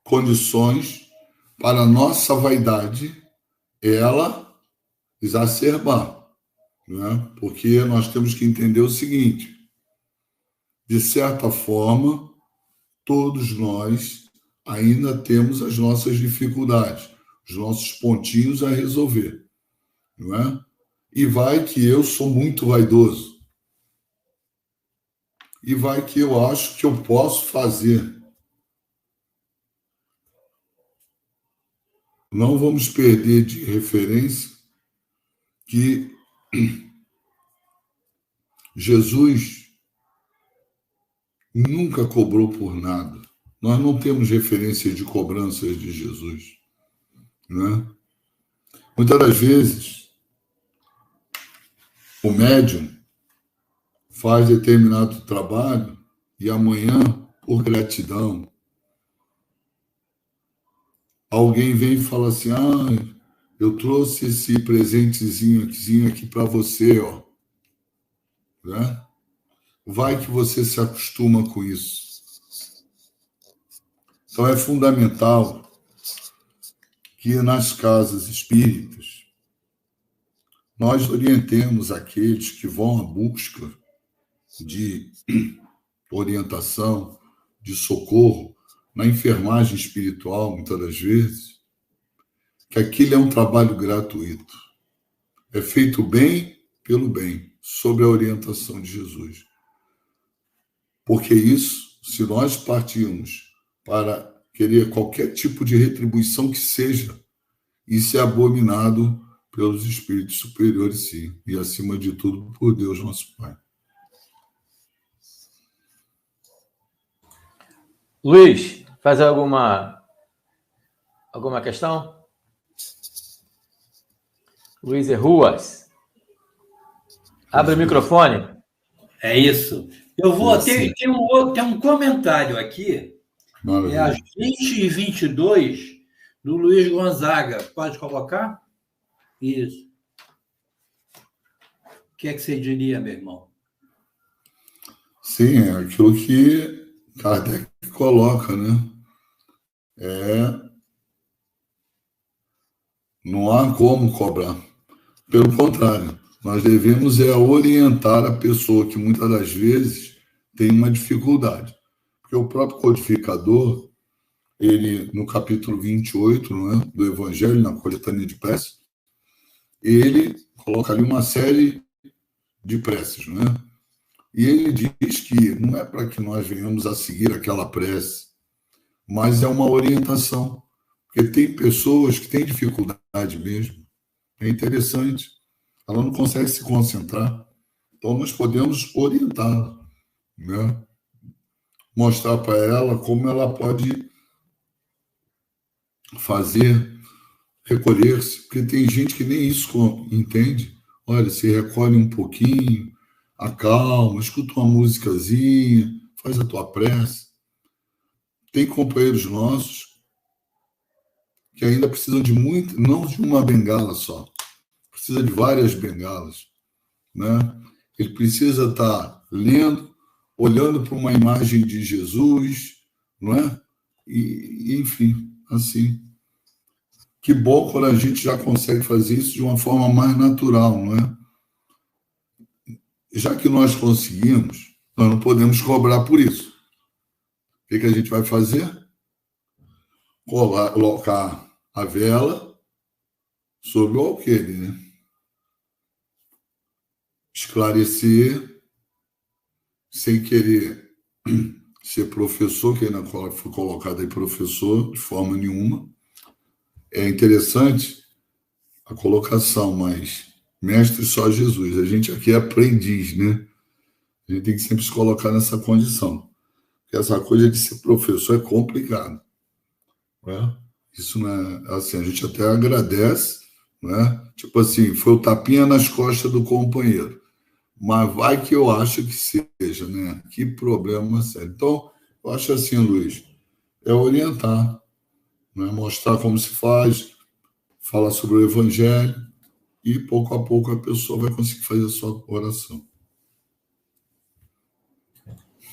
condições para a nossa vaidade ela exacerbar, né? Porque nós temos que entender o seguinte: de certa forma, todos nós ainda temos as nossas dificuldades, os nossos pontinhos a resolver, não é? E vai que eu sou muito vaidoso. E vai que eu acho que eu posso fazer. Não vamos perder de referência que Jesus nunca cobrou por nada. Nós não temos referência de cobranças de Jesus, né? Muitas das vezes, o médium faz determinado trabalho e amanhã, por gratidão, alguém vem e fala assim: eu trouxe esse presentezinho aqui para você, ó. Né? Vai que você se acostuma com isso. Então é fundamental que nas casas espíritas nós orientemos aqueles que vão à busca de orientação, de socorro, na enfermagem espiritual, muitas das vezes, que aquilo é um trabalho gratuito. É feito bem pelo bem, sob a orientação de Jesus. Porque isso, se nós partirmos para querer qualquer tipo de retribuição que seja, isso é abominado pelos espíritos superiores, sim, e acima de tudo por Deus, nosso Pai. Luiz, Fazer alguma questão? Luiz Ruas. Abre o microfone. É isso. Eu vou. Tem um comentário aqui. Maravilha. É às 20h22 do Luiz Gonzaga. Pode colocar? Isso. O que é que você diria, meu irmão? Sim, é aquilo que Kardec coloca, né? Não há como cobrar. Pelo contrário, nós devemos orientar a pessoa que muitas das vezes tem uma dificuldade. Porque o próprio codificador, ele, no capítulo 28, não é, do Evangelho, na coletânea de preces, ele coloca ali uma série de preces, não é? E ele diz que não é para que nós venhamos a seguir aquela prece, mas é uma orientação. Porque tem pessoas que têm dificuldade mesmo. É interessante. Ela não consegue se concentrar. Então, nós podemos orientá-la, né? Mostrar para ela como ela pode fazer, recolher-se. Porque tem gente que nem isso entende. Olha, se recolhe um pouquinho, acalma, escuta uma musicazinha, faz a tua prece. Tem companheiros nossos que ainda precisam de muito, não de uma bengala só, precisa de várias bengalas, né? Ele precisa estar lendo, olhando para uma imagem de Jesus, não é? E enfim, assim. Que bom quando a gente já consegue fazer isso de uma forma mais natural, não é? Já que nós conseguimos, nós não podemos cobrar por isso. O que a gente vai fazer? Colocar a vela sobre o alqueire, né? Esclarecer, sem querer ser professor, que ainda foi colocado aí professor, de forma nenhuma. É interessante a colocação, mas mestre só Jesus. A gente aqui é aprendiz, né? A gente tem que sempre se colocar nessa condição. Porque essa coisa de ser professor é complicado, né? Isso não é assim, a gente até agradece, né? Tipo assim, foi o tapinha nas costas do companheiro. Mas vai que eu acho que seja, né? Que problema sério. Então, eu acho assim, Luiz, é orientar, né? Mostrar como se faz, falar sobre o Evangelho, e pouco a pouco a pessoa vai conseguir fazer a sua oração.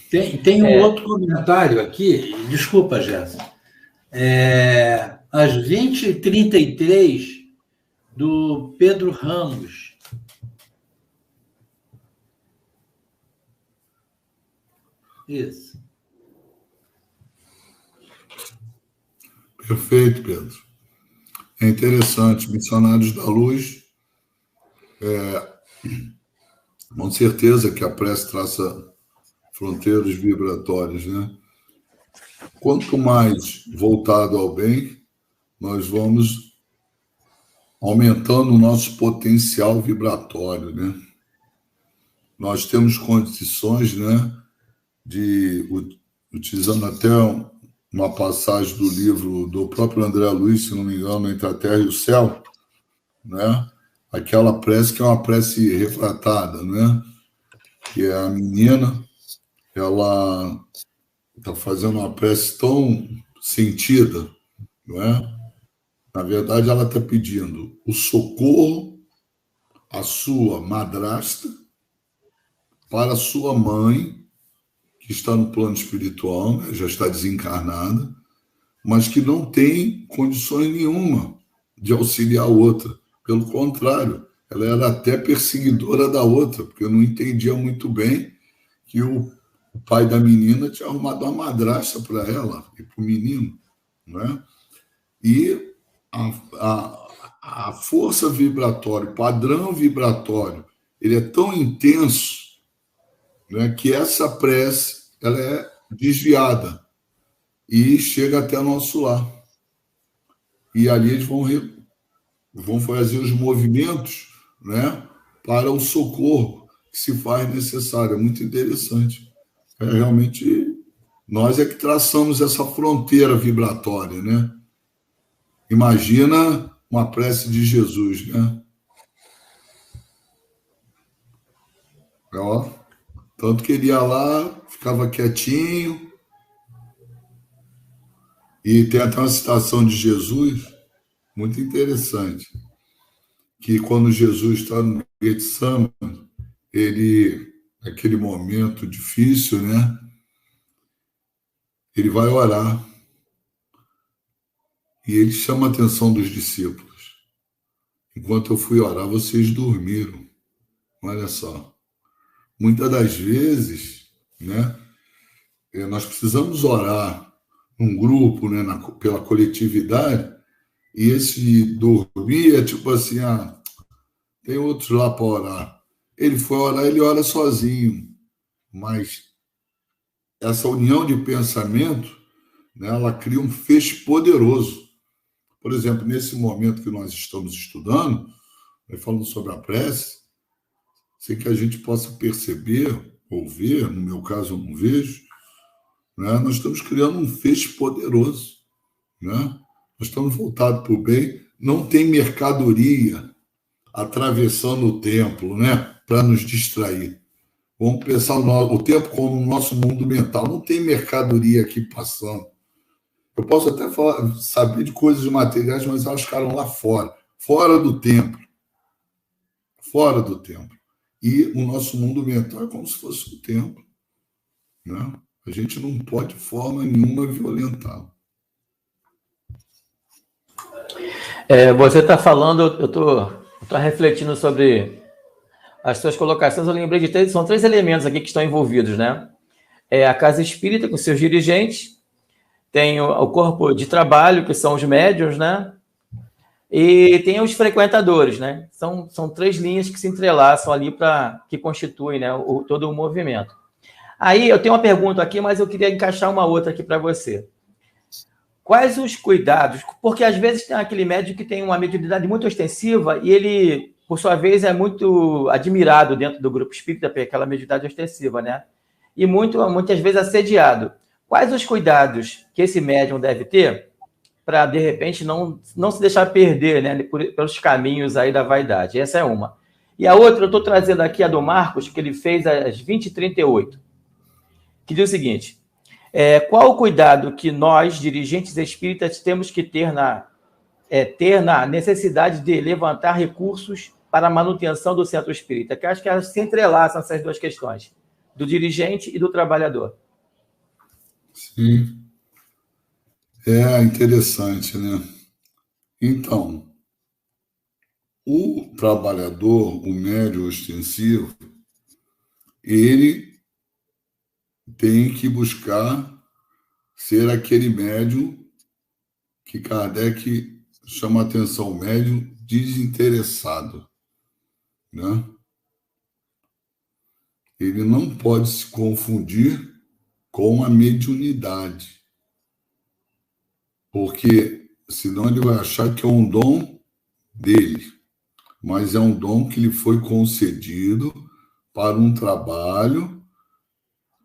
Tem um outro comentário aqui, desculpa, Jéssica. Às 20h33, do Pedro Ramos. Isso. Perfeito, Pedro. É interessante. Missionários da Luz, com certeza que a prece traça fronteiras vibratórias, né? Quanto mais voltado ao bem, nós vamos aumentando o nosso potencial vibratório, né? Nós temos condições, né, de, utilizando até uma passagem do livro do próprio André Luiz, se não me engano, Entre a Terra e o Céu, né? Aquela prece que é uma prece refratada, né? Que é a menina, ela está fazendo uma prece tão sentida, não é? Na verdade, ela está pedindo o socorro à sua madrasta para a sua mãe, que está no plano espiritual, né? Já está desencarnada, mas que não tem condições nenhuma de auxiliar a outra. Pelo contrário, ela era até perseguidora da outra, porque eu não entendia muito bem que o pai da menina tinha arrumado uma madrasta para ela e para o menino, né? E a força vibratória, o padrão vibratório, ele é tão intenso, né, que essa prece ela é desviada e chega até nosso lar. E ali eles vão fazer os movimentos, né, para o socorro que se faz necessário. É muito interessante. É realmente Nós é que traçamos essa fronteira vibratória, né? Imagina uma prece de Jesus, né? Ó, tanto que ele ia lá, ficava quietinho, e tem até uma citação de Jesus muito interessante, que quando Jesus está no Getsemane, naquele momento difícil, né? Ele vai orar. E ele chama a atenção dos discípulos. Enquanto eu fui orar, vocês dormiram. Olha só. Muitas das vezes, né, nós precisamos orar num grupo, né, pela coletividade, e esse dormir é tipo assim, tem outros lá para orar. Ele foi orar, ele ora sozinho. Mas essa união de pensamento, né, ela cria um feixe poderoso. Por exemplo, nesse momento que nós estamos estudando, falando sobre a prece, sem que a gente possa perceber ou ver, no meu caso eu não vejo, né, nós estamos criando um feixe poderoso. Né? Nós estamos voltados para o bem, não tem mercadoria atravessando o templo, né, para nos distrair. Vamos pensar o tempo como o nosso mundo mental, não tem mercadoria aqui passando. Eu posso até saber de coisas materiais, mas elas ficaram lá fora do templo. Fora do templo. E o nosso mundo mental é como se fosse um templo. Né? A gente não pode, de forma nenhuma, violentá-lo. Você está falando, eu estou refletindo sobre as suas colocações, eu lembrei de são 3 elementos aqui que estão envolvidos, né? A casa espírita com seus dirigentes, tem o corpo de trabalho, que são os médiuns, né? E tem os frequentadores, né? São 3 linhas que se entrelaçam ali que constituem, né, todo o movimento. Aí eu tenho uma pergunta aqui, mas eu queria encaixar uma outra aqui para você. Quais os cuidados? Porque às vezes tem aquele médium que tem uma mediunidade muito ostensiva e ele, por sua vez, é muito admirado dentro do grupo espírita por aquela mediunidade ostensiva, né? E muitas vezes assediado. Quais os cuidados que esse médium deve ter para, de repente, não se deixar perder, né, pelos caminhos aí da vaidade? Essa é uma. E a outra, eu estou trazendo aqui a do Marcos, que ele fez às 20h38, que diz o seguinte: qual o cuidado que nós, dirigentes espíritas, temos que ter na necessidade de levantar recursos para a manutenção do centro espírita? Que acho que elas se entrelaçam, essas 2 questões, do dirigente e do trabalhador. Sim. É interessante, né? Então, o trabalhador, o médium ostensivo, ele tem que buscar ser aquele médium que Kardec chama a atenção, médium desinteressado, né? Ele não pode se confundir com a mediunidade, porque senão ele vai achar que é um dom dele, mas é um dom que lhe foi concedido para um trabalho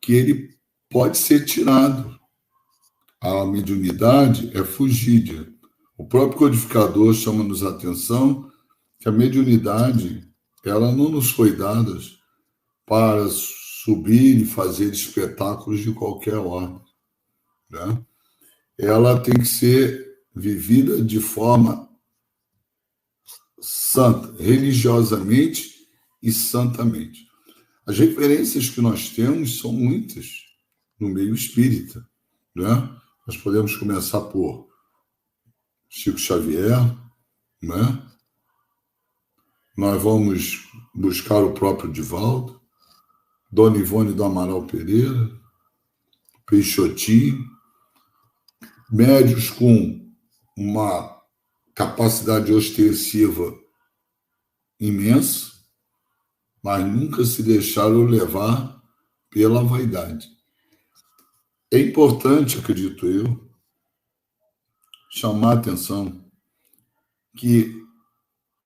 que ele pode ser tirado. A mediunidade é fugídia. O próprio codificador chama-nos a atenção que a mediunidade, ela não nos foi dada para subir e fazer espetáculos de qualquer ordem, né? Ela tem que ser vivida de forma santa, religiosamente e santamente. As referências que nós temos são muitas no meio espírita, né? Nós podemos começar por Chico Xavier, né? Nós vamos buscar o próprio Divaldo, Dona Ivone do Amaral Pereira, Peixotinho, médios com uma capacidade ostensiva imensa, mas nunca se deixaram levar pela vaidade. É importante, acredito eu, chamar a atenção que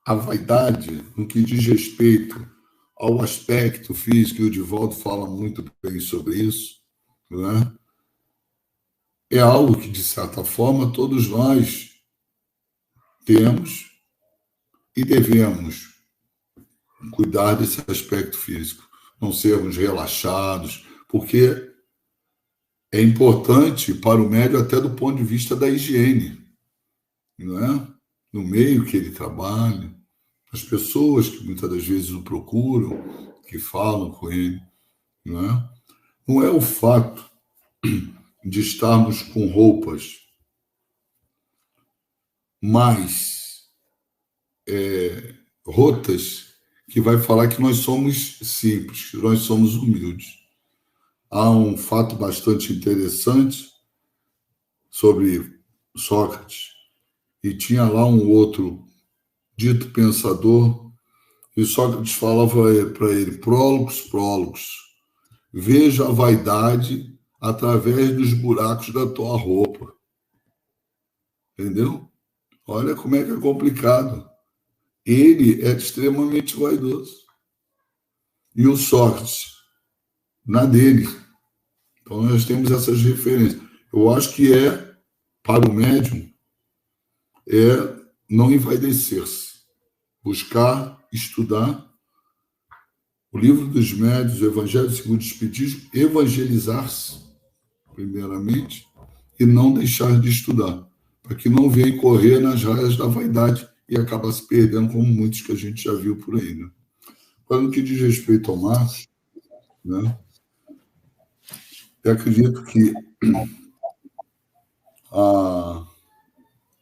a vaidade, no que diz respeito ao aspecto físico, e o Divaldo fala muito bem sobre isso, né? é algo que, de certa forma, todos nós temos e devemos cuidar desse aspecto físico, não sermos relaxados, porque é importante para o médium até do ponto de vista da higiene, não é? No meio que ele trabalha, as pessoas que muitas das vezes o procuram, que falam com ele, não é? Não é o fato de estarmos com roupas mais rotas que vai falar que nós somos simples, que nós somos humildes. Há um fato bastante interessante sobre Sócrates, e tinha lá um outro dito pensador, e Sócrates falava para ele, prólogos, veja a vaidade através dos buracos da tua roupa. Entendeu? Olha como é que é complicado. Ele é extremamente vaidoso. E o Sócrates, na dele. Então, nós temos essas referências. Eu acho que para o médium, não envaidecer-se. Buscar, estudar o livro dos médiuns, o Evangelho segundo o Espiritismo, evangelizar-se, primeiramente, e não deixar de estudar, para que não venha correr nas raias da vaidade e acabar se perdendo, como muitos que a gente já viu por aí. Né? Agora, no que diz respeito ao Marcos, né, eu acredito que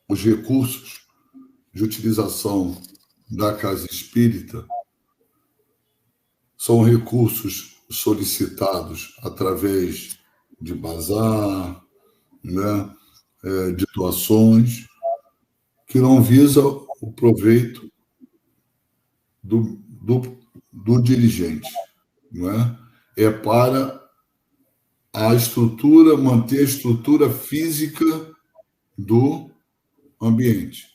os recursos de utilização da casa espírita são recursos solicitados através de bazar, né, de doações, que não visa o proveito do dirigente. Não é? É para manter a estrutura física do ambiente.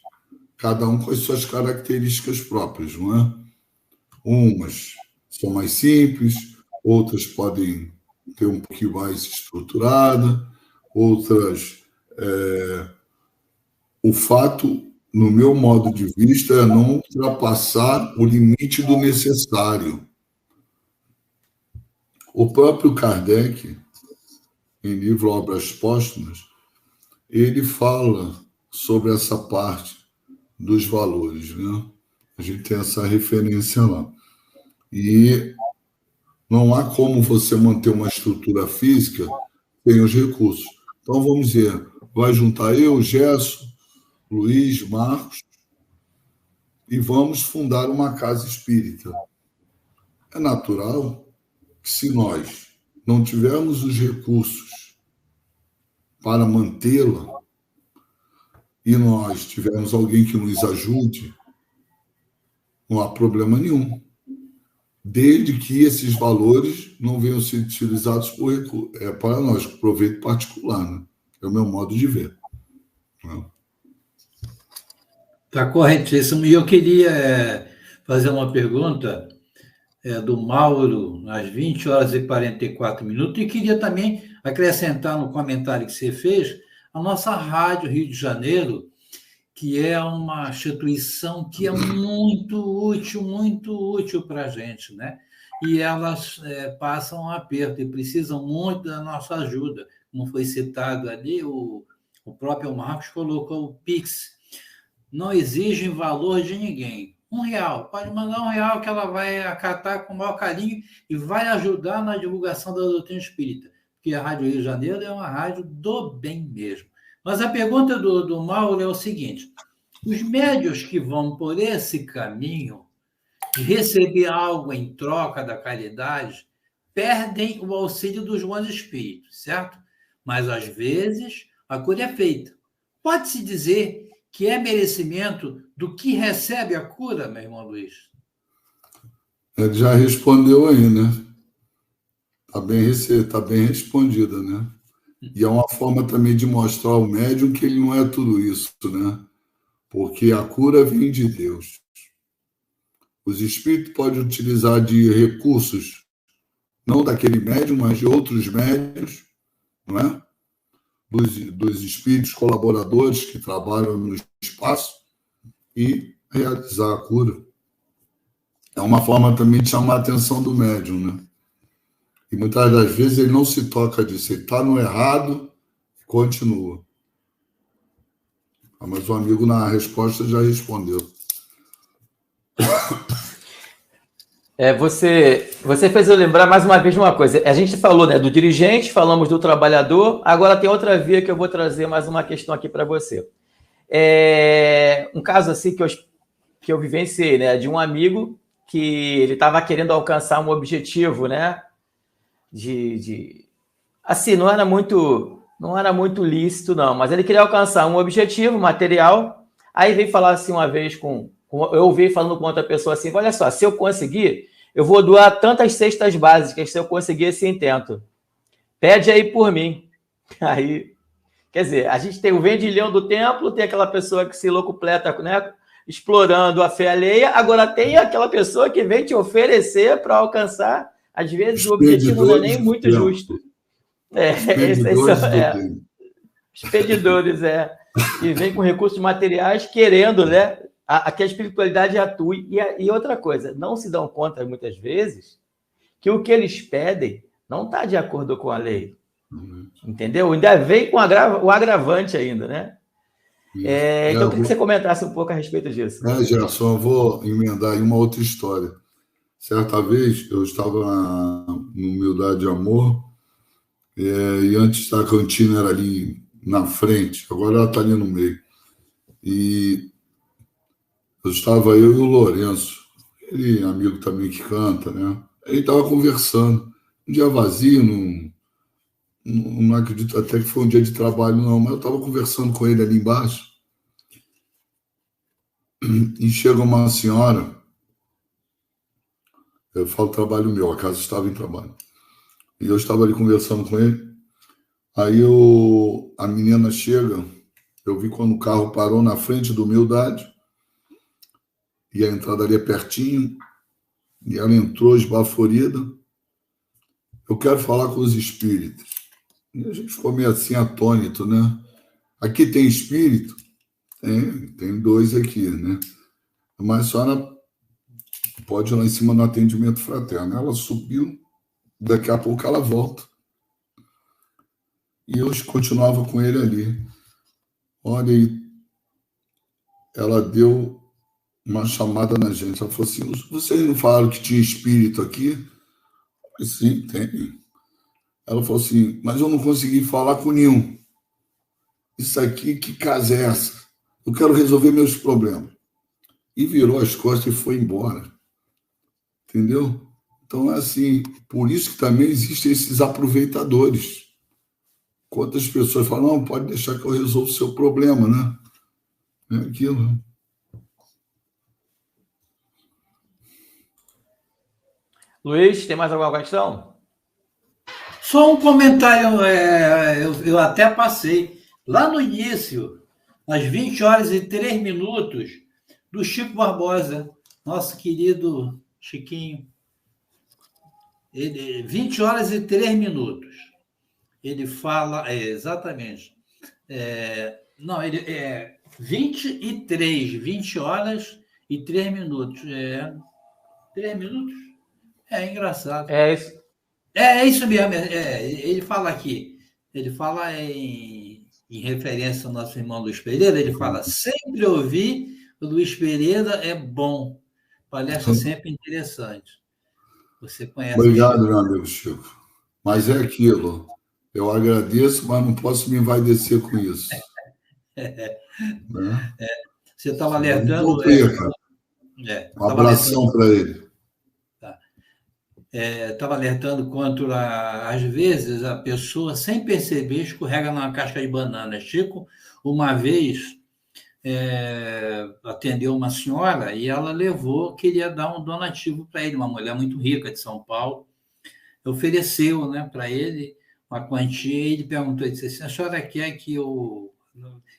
Cada um com as suas características próprias, não é? Umas são mais simples, outras podem ter um pouquinho mais estruturada, outras... O fato, no meu modo de vista, é não ultrapassar o limite do necessário. O próprio Kardec, em livro Obras Póstumas, ele fala sobre essa parte dos valores, né? A gente tem essa referência lá. E não há como você manter uma estrutura física sem os recursos. Então, vamos dizer, vai juntar eu, Gerson, Luiz, Marcos, e vamos fundar uma casa espírita. É natural que, se nós não tivermos os recursos para mantê-la, e nós tivermos alguém que nos ajude, não há problema nenhum. Desde que esses valores não venham ser utilizados para nós, com proveito particular. Né? É o meu modo de ver. Está corretíssimo. E eu queria fazer uma pergunta do Mauro, às 20h44, e queria também acrescentar no comentário que você fez a nossa Rádio Rio de Janeiro, que é uma instituição que é muito útil para a gente, né? E elas passam um aperto e precisam muito da nossa ajuda. Como foi citado ali, o próprio Marcos colocou o Pix. Não exigem valor de ninguém. R$1. Pode mandar R$1 que ela vai acatar com o maior carinho e vai ajudar na divulgação da doutrina espírita. Porque a Rádio Rio de Janeiro é uma rádio do bem mesmo. Mas a pergunta do Mauro é o seguinte: os médiuns que vão por esse caminho de receber algo em troca da caridade perdem o auxílio dos bons espíritos, certo? Mas, às vezes, a cura é feita. Pode-se dizer que é merecimento do que recebe a cura, meu irmão Luiz? Ele já respondeu aí, né? Está bem respondida, né? E é uma forma também de mostrar ao médium que ele não é tudo isso, né? Porque a cura vem de Deus. Os espíritos podem utilizar de recursos, não daquele médium, mas de outros médiuns, não é? dos espíritos colaboradores que trabalham no espaço e realizar a cura. É uma forma também de chamar a atenção do médium, né? E muitas das vezes ele não se toca disso, ele está no errado e continua. Mas o amigo, na resposta, já respondeu. Você fez eu lembrar mais uma vez de uma coisa. A gente falou, né, do dirigente, falamos do trabalhador, agora tem outra via que eu vou trazer mais uma questão aqui para você. Um caso assim que eu vivenciei, né, de um amigo que ele estava querendo alcançar um objetivo, né, assim, não era muito lícito, não, mas ele queria alcançar um objetivo material. Aí veio falar assim uma vez eu ouvi falando com outra pessoa assim: olha só, se eu conseguir, eu vou doar tantas cestas básicas se eu conseguir esse intento. Pede aí por mim. Aí, quer dizer, a gente tem o vendilhão do templo, tem aquela pessoa que se locupleta, né, explorando a fé alheia, agora tem aquela pessoa que vem te oferecer para alcançar, às vezes o objetivo não é nem muito justo. Expedidores, que vem com recursos materiais querendo, né, que a espiritualidade atue. E outra coisa, não se dão conta muitas vezes que o que eles pedem não está de acordo com a lei. Entendeu? Ainda vem com o agravante ainda, né? Então, eu queria que você comentasse um pouco a respeito disso. Gerson, eu vou emendar em uma outra história. Certa vez, eu estava no Humildade e Amor, e antes da cantina era ali na frente, agora ela está ali no meio. E estava eu e o Lourenço, ele amigo também que canta, né? Ele estava conversando. Um dia vazio, não acredito até que foi um dia de trabalho, não, mas eu estava conversando com ele ali embaixo. E chega uma senhora, eu falo trabalho meu, a casa estava em trabalho. E eu estava ali conversando com ele. Aí a menina chega, eu vi quando o carro parou na frente do Humildade, e a entrada ali é pertinho, e ela entrou esbaforida. Eu quero falar com os espíritos. E a gente ficou meio assim atônito, né? Aqui tem espírito? Tem 2 aqui, né? Mas a senhora pode ir lá em cima no atendimento fraterno. Ela subiu, daqui a pouco ela volta. E eu continuava com ele ali. Olha aí, ela deu uma chamada na gente. Ela falou assim: vocês não falaram que tinha espírito aqui? Eu falei: sim, tem. Ela falou assim: mas eu não consegui falar com nenhum. Isso aqui, que casa é essa? Eu quero resolver meus problemas. E virou as costas e foi embora. Entendeu? Então, é assim, por isso que também existem esses aproveitadores. Quantas pessoas falam: não, pode deixar que eu resolvo o seu problema, né? É aquilo. Luiz, tem mais alguma questão? Só um comentário, eu até passei. Lá no início, às 20h03, do Chico Barbosa, nosso querido Chiquinho. 20h03. Ele fala, exatamente. Não, ele 20h03. 3 minutos? É engraçado. É isso. É isso mesmo. Ele fala aqui. Ele fala em referência ao nosso irmão Luiz Pereira. Ele fala: sempre ouvir o Luiz Pereira é bom. Palestra sempre interessante. Você conhece. Obrigado, meu amigo Chico. Mas é aquilo. Eu agradeço, mas não posso me envaidecer com isso. Né? Você estava alertando. Um abração para ele. Estava alertando contra, às vezes, a pessoa, sem perceber, escorrega numa casca de banana. Chico, uma vez, atendeu uma senhora e ela queria dar um donativo para ele, uma mulher muito rica de São Paulo, ofereceu, né, para ele uma quantia, e ele perguntou, ele disse assim: a senhora quer que eu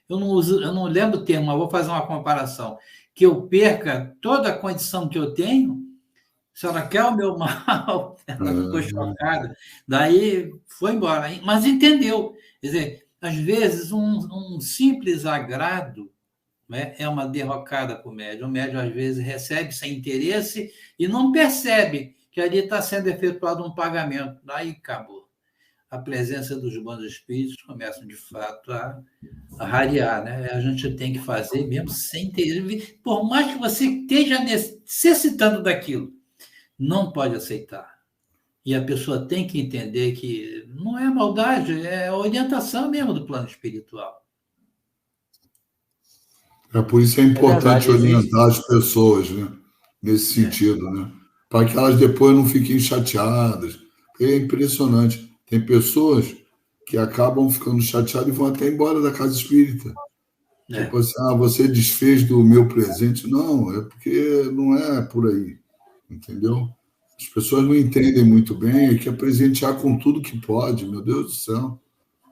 não lembro o termo, mas vou fazer uma comparação, que eu perca toda a condição que eu tenho? A senhora quer o meu mal? Ela ficou chocada. Daí foi embora. Mas entendeu. Quer dizer, Às vezes, um simples agrado, né, é uma derrocada para o médium. O médium, às vezes, recebe sem interesse e não percebe que ali está sendo efetuado um pagamento. Aí acabou. A presença dos bons espíritos começa, de fato, a rarear. Né? A gente tem que fazer mesmo sem interesse. Por mais que você esteja necessitando daquilo, não pode aceitar. E a pessoa tem que entender que não é maldade, é orientação mesmo do plano espiritual. Por isso é importante verdade, orientar as pessoas, né? Nesse sentido, né? Para que elas depois não fiquem chateadas. É impressionante. Tem pessoas que acabam ficando chateadas e vão até embora da casa espírita. Tipo assim, você desfez do meu presente. Não, é porque não é por aí. Entendeu? As pessoas não entendem muito bem, é que é presentear com tudo que pode, meu Deus do céu.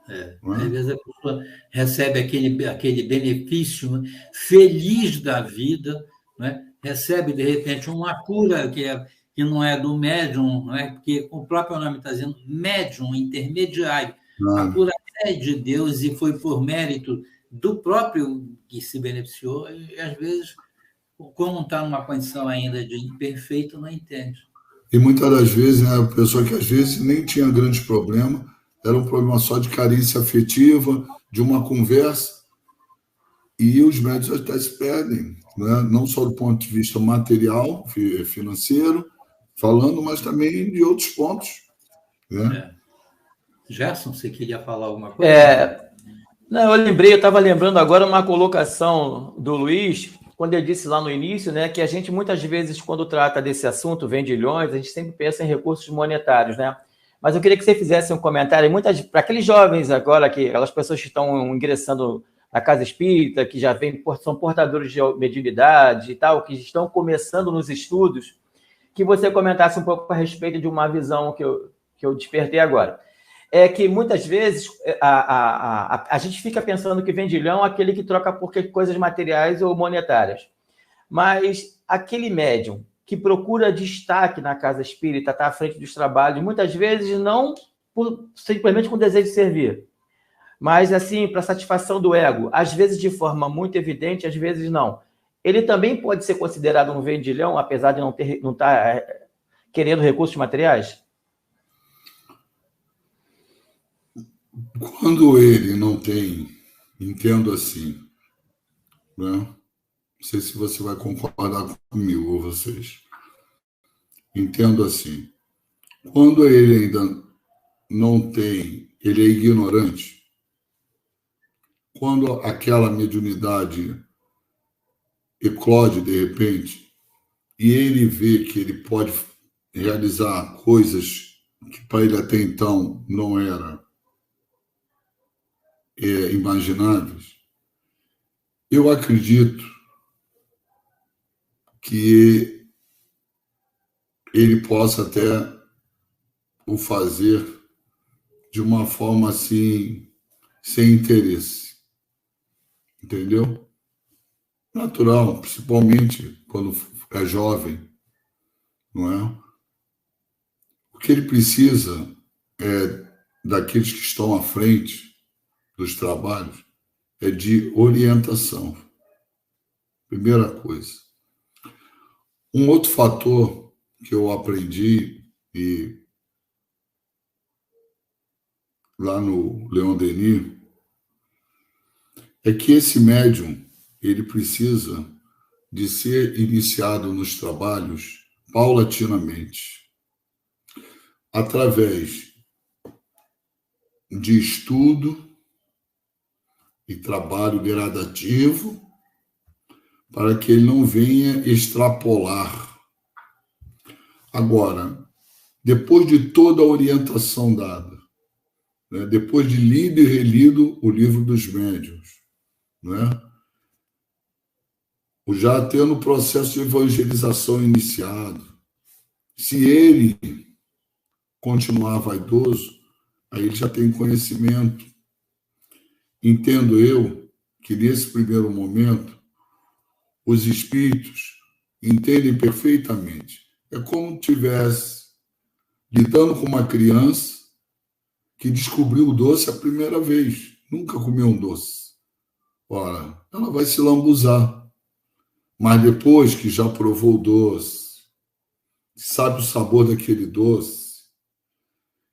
Às vezes a pessoa recebe aquele benefício, né, feliz da vida, né? Recebe, de repente, uma cura que não é do médium, né? Porque o próprio nome está dizendo médium, intermediário. A cura é de Deus e foi por mérito do próprio que se beneficiou, e às vezes, como não está numa condição ainda de imperfeito, não entende. E muitas das vezes, né, a pessoa que às vezes nem tinha grande problema, era um problema só de carência afetiva, de uma conversa, e os médios até se perdem, né? Não só do ponto de vista material, financeiro, falando, mas também de outros pontos. Né? Gerson, você queria falar alguma coisa? Não, eu estava lembrando agora uma colocação do Luiz, quando ele disse lá no início, né, que a gente muitas vezes, quando trata desse assunto, vendilhões, a gente sempre pensa em recursos monetários, né? Mas eu queria que você fizesse um comentário, para aqueles jovens agora, aquelas pessoas que estão ingressando na casa espírita, que já são portadores de mediunidade e tal, que estão começando nos estudos, que você comentasse um pouco a respeito de uma visão que eu despertei agora. É que muitas vezes a gente fica pensando que vendilhão é aquele que troca por coisas materiais ou monetárias. Mas aquele médium que procura destaque na casa espírita, está à frente dos trabalhos, muitas vezes não simplesmente com desejo de servir, mas assim, para satisfação do ego, às vezes de forma muito evidente, às vezes não. Ele também pode ser considerado um vendilhão, apesar de não estar querendo recursos materiais? Quando ele não tem, entendo assim, né? Não sei se você vai concordar comigo ou vocês. Entendo assim. Quando ele ainda não tem, ele é ignorante, quando aquela mediunidade eclode de repente, e ele vê que ele pode realizar coisas que para ele até então não era imagináveis, eu acredito que ele possa até o fazer de uma forma assim, sem interesse. Entendeu? Natural, principalmente quando é jovem, não é? O que ele precisa é daqueles que estão à frente dos trabalhos é de orientação. Primeira coisa. Um outro fator que eu aprendi lá no Leon Denis é que esse médium ele precisa de ser iniciado nos trabalhos paulatinamente, através de estudo e trabalho gradativo, para que ele não venha extrapolar. Agora, depois de toda a orientação dada, né, depois de lido e relido o livro dos médiuns, né, já tendo o processo de evangelização iniciado, se ele continuar vaidoso, aí ele já tem conhecimento. Entendo eu que nesse primeiro momento os espíritos entendem perfeitamente. É como se estivesse lidando com uma criança que descobriu o doce a primeira vez. nunca comeu um doce. Ora, ela vai se lambuzar. Mas depois que já provou o doce, sabe o sabor daquele doce,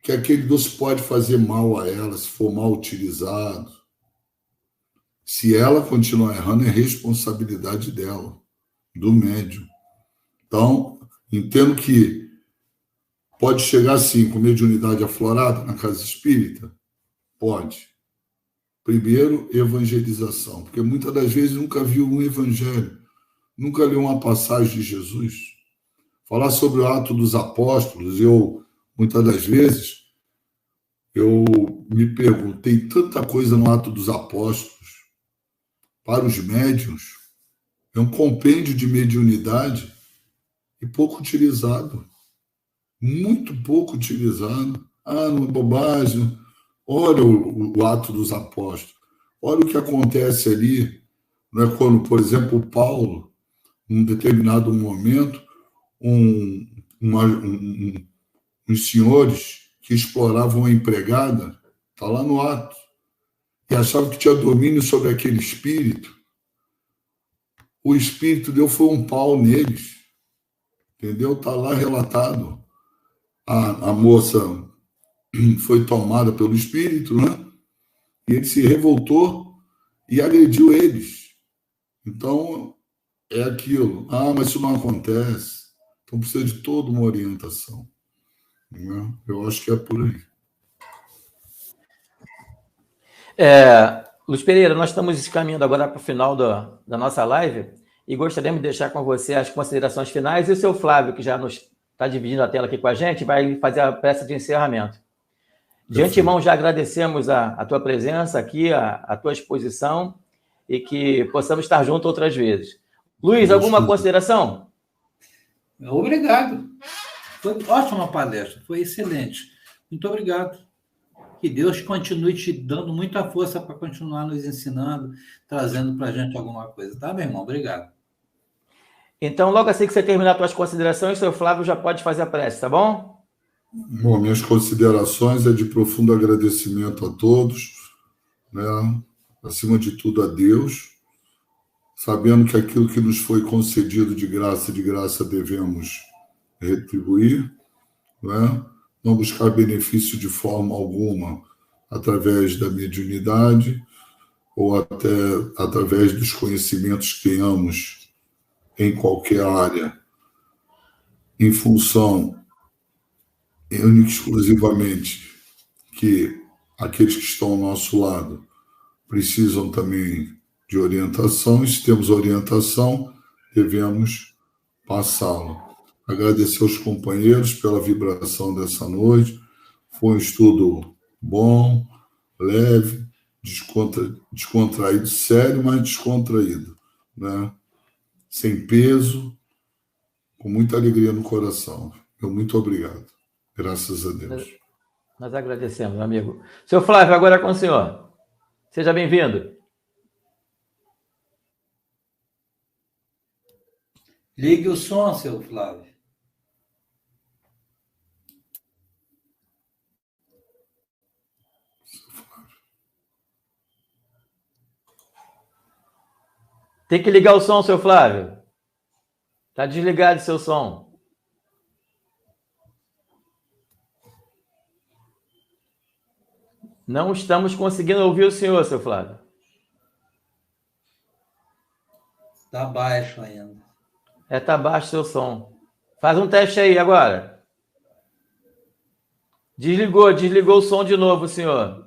que aquele doce pode fazer mal a ela se for mal utilizado. Se ela continuar errando, é responsabilidade dela, do médium. Então, entendo que pode chegar, sim, com mediunidade aflorada na casa espírita? Pode. Primeiro, evangelização, porque muitas das vezes nunca viu um evangelho, nunca leu uma passagem de Jesus. Falar sobre o ato dos apóstolos, muitas das vezes, eu me pergunto, tem tanta coisa no ato dos apóstolos para os médiuns, é um compêndio de mediunidade e pouco utilizado, muito pouco utilizado. Não é bobagem. Olha o ato dos apóstolos, olha o que acontece ali, não é? Quando, por exemplo, Paulo, num determinado momento, uns senhores que exploravam a empregada, está lá no ato, e achavam que tinha domínio sobre aquele espírito. O espírito foi um pau neles, entendeu? Está lá relatado. A moça foi tomada pelo espírito, né? E ele se revoltou e agrediu eles. Então, é aquilo. Mas isso não acontece. Então, precisa de toda uma orientação. Né? Eu acho que é por aí. Luiz Pereira, nós estamos caminhando agora para o final da nossa live e gostaríamos de deixar com você as considerações finais, e o seu Flávio, que já está dividindo a tela aqui com a gente, vai fazer a peça de encerramento. De antemão, já agradecemos a tua presença aqui, a tua exposição, e que possamos estar juntos outras vezes. Luiz, alguma consideração? Obrigado. Foi ótima palestra, foi excelente. Muito obrigado. Que Deus continue te dando muita força para continuar nos ensinando, trazendo para a gente alguma coisa. Tá, meu irmão? Obrigado. Então, logo assim que você terminar as tuas considerações, o seu Flávio já pode fazer a prece, tá bom? Bom, minhas considerações é de profundo agradecimento a todos, né? Acima de tudo a Deus, sabendo que aquilo que nos foi concedido de graça devemos retribuir, né? Não buscar benefício de forma alguma através da mediunidade ou até através dos conhecimentos que tenhamos em qualquer área, em função única e exclusivamente que aqueles que estão ao nosso lado precisam também de orientação, e se temos orientação, devemos passá-la. Agradecer aos companheiros pela vibração dessa noite. Foi um estudo bom, leve, descontraído, sério, mas descontraído, né? Sem peso, com muita alegria no coração. Muito obrigado. Graças a Deus. Nós agradecemos, amigo. Seu Flávio, agora é com o senhor. Seja bem-vindo. Ligue o som, seu Flávio. Tem que ligar o som, seu Flávio. Está desligado seu som. Não estamos conseguindo ouvir o senhor, seu Flávio. Está baixo ainda. Está baixo seu som. Faz um teste aí agora. Desligou o som de novo, senhor.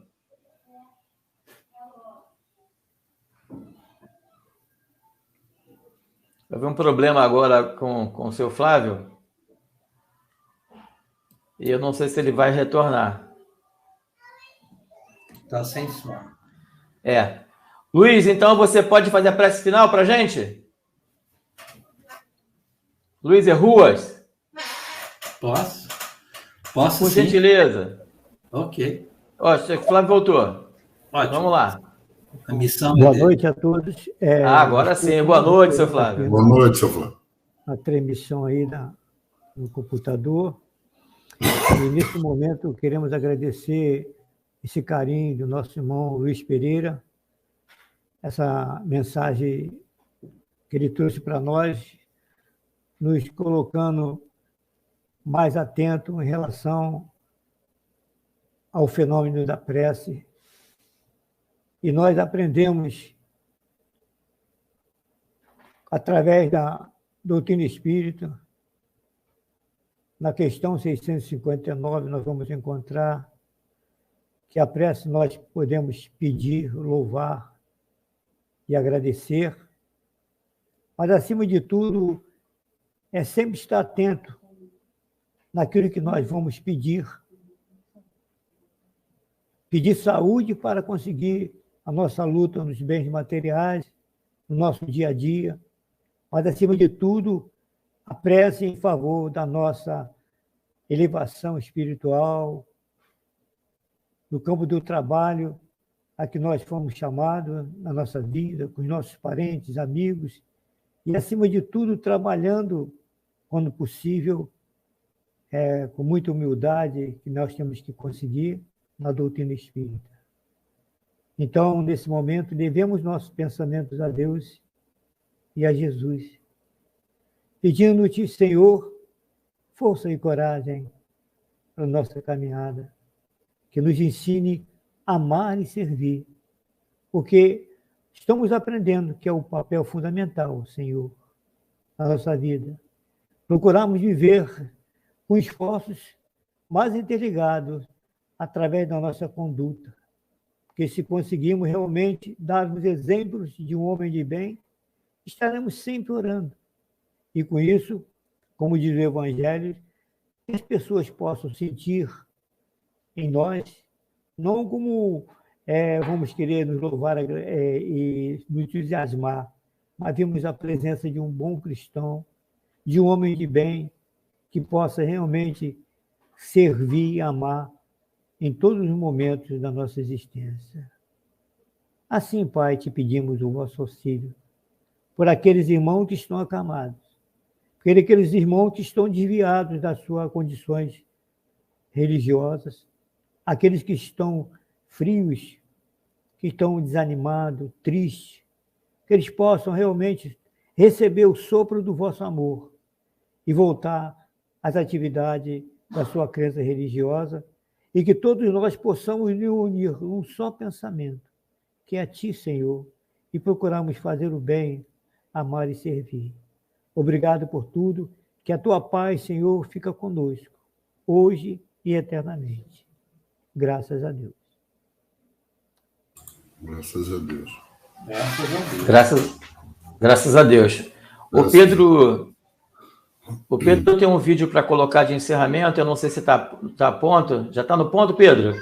Houve um problema agora com o seu Flávio. E eu não sei se ele vai retornar. Está sem som. Luiz, então você pode fazer a prece final para a gente? Luiz Ruas? Posso? Posso, por sim. Gentileza. Ok. O Flávio voltou. Ótimo. Vamos lá. A missão Boa noite a todos. Agora sim. Boa noite, seu Flávio. Boa noite, seu Flávio. A transmissão aí no computador. E nesse momento queremos agradecer esse carinho do nosso irmão Luiz Pereira, essa mensagem que ele trouxe para nós, nos colocando mais atento em relação ao fenômeno da prece. E nós aprendemos, através da doutrina espírita, na questão 659, nós vamos encontrar que a prece nós podemos pedir, louvar e agradecer, mas, acima de tudo, é sempre estar atento naquilo que nós vamos pedir. Pedir saúde para conseguir a nossa luta nos bens materiais, no nosso dia a dia, mas, acima de tudo, a prece em favor da nossa elevação espiritual, no campo do trabalho a que nós fomos chamados na nossa vida, com os nossos parentes, amigos, e, acima de tudo, trabalhando, quando possível, com muita humildade, que nós temos que conseguir na doutrina espírita. Então, nesse momento, devemos nossos pensamentos a Deus e a Jesus, pedindo-te, Senhor, força e coragem para a nossa caminhada, que nos ensine a amar e servir, porque estamos aprendendo que é o papel fundamental, Senhor, na nossa vida. Procuramos viver com esforços mais interligados através da nossa conduta, porque se conseguirmos realmente dar os exemplos de um homem de bem, estaremos sempre orando. E com isso, como diz o Evangelho, que as pessoas possam sentir em nós, não como vamos querer nos louvar e nos entusiasmar, mas vimos a presença de um bom cristão, de um homem de bem, que possa realmente servir e amar em todos os momentos da nossa existência. Assim, Pai, te pedimos o vosso auxílio por aqueles irmãos que estão acamados, por aqueles irmãos que estão desviados das suas condições religiosas, aqueles que estão frios, que estão desanimados, tristes, que eles possam realmente receber o sopro do vosso amor e voltar às atividades da sua crença religiosa, e que todos nós possamos nos unir num só pensamento, que é a Ti, Senhor, e procurarmos fazer o bem, amar e servir. Obrigado por tudo, que a Tua paz, Senhor, fica conosco, hoje e eternamente. Graças a Deus. Graças a Deus. Graças a Deus. O Pedro tem um vídeo para colocar de encerramento, eu não sei se está a ponto. Já está no ponto, Pedro?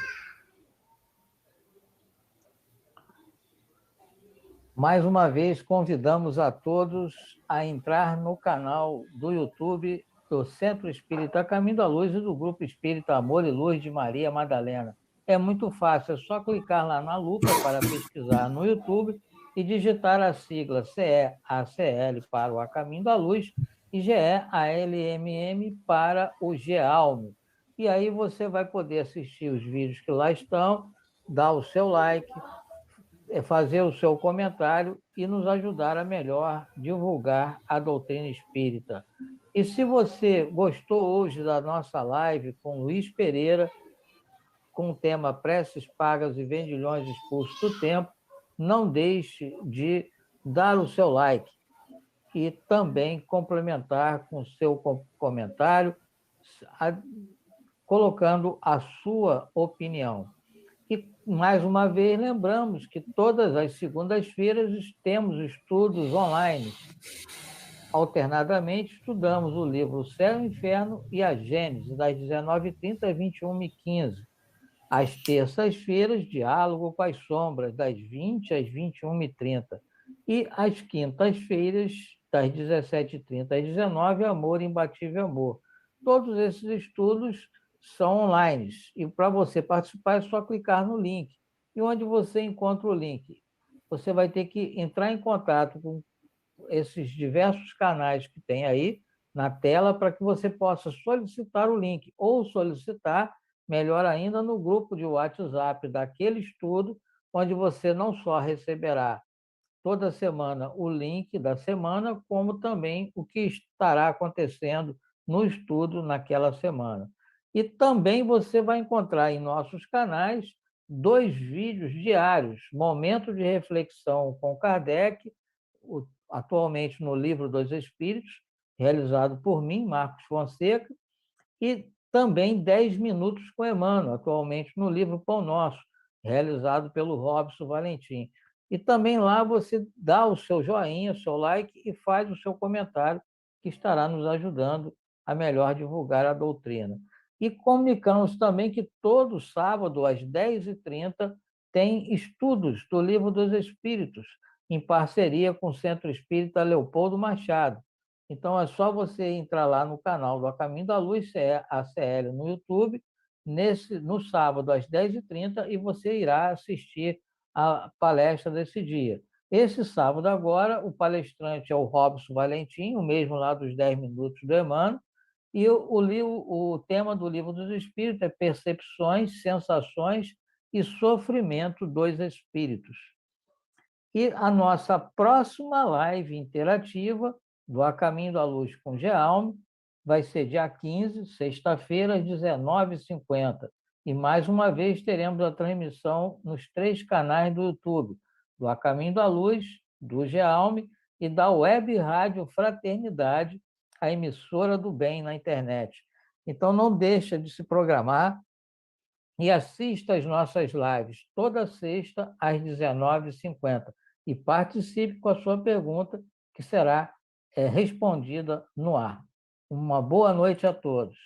Mais uma vez, convidamos a todos a entrar no canal do YouTube do Centro Espírita Caminho da Luz e do Grupo Espírita Amor e Luz de Maria Madalena. É muito fácil, é só clicar lá na lupa para pesquisar no YouTube e digitar a sigla CEACL para o A Caminho da Luz e GEALMM para o GEALME. E aí você vai poder assistir os vídeos que lá estão, dar o seu like, fazer o seu comentário e nos ajudar a melhor divulgar a doutrina espírita. E se você gostou hoje da nossa live com Luiz Pereira, com o tema Preces Pagas e Vendilhões Expulsos do Tempo, não deixe de dar o seu like e também complementar com o seu comentário, colocando a sua opinião. E, mais uma vez, lembramos que todas as segundas-feiras temos estudos online. Alternadamente, estudamos o livro O Céu e o Inferno e a Gênesis, das 19h30 às 21h15. Às terças-feiras, Diálogo com as Sombras, das 20 às 21h30. E às quintas-feiras, das 17h30 às 19h, Amor, Imbatível Amor. Todos esses estudos são online. E para você participar é só clicar no link. E onde você encontra o link? Você vai ter que entrar em contato com esses diversos canais que tem aí na tela para que você possa solicitar o link ou solicitar melhor ainda, no grupo de WhatsApp daquele estudo, onde você não só receberá toda semana o link da semana, como também o que estará acontecendo no estudo naquela semana. E também você vai encontrar em nossos canais 2 vídeos diários, Momento de Reflexão com Kardec, atualmente no Livro dos Espíritos, realizado por mim, Marcos Fonseca, e também 10 minutos com Emmanuel, atualmente no livro Pão Nosso, realizado pelo Robson Valentim. E também lá você dá o seu joinha, o seu like e faz o seu comentário, que estará nos ajudando a melhor divulgar a doutrina. E comunicamos também que todo sábado, às 10h30, tem estudos do Livro dos Espíritos, em parceria com o Centro Espírita Leopoldo Machado. Então, é só você entrar lá no canal do A Caminho da Luz, ACL, no YouTube, no sábado, às 10h30, e você irá assistir a palestra desse dia. Esse sábado agora, o palestrante é o Robson Valentim, o mesmo lá dos 10 minutos do Emmanuel, e o tema do Livro dos Espíritos é Percepções, Sensações e Sofrimento dos Espíritos. E a nossa próxima live interativa do A Caminho da Luz com Gealme vai ser dia 15, sexta-feira, às 19h50. E, mais uma vez, teremos a transmissão nos 3 canais do YouTube, do A Caminho da Luz, do Gealme e da Web Rádio Fraternidade, a emissora do bem na internet. Então, não deixa de se programar e assista às nossas lives toda sexta, às 19h50. E participe com a sua pergunta, que será respondida no ar. Uma boa noite a todos.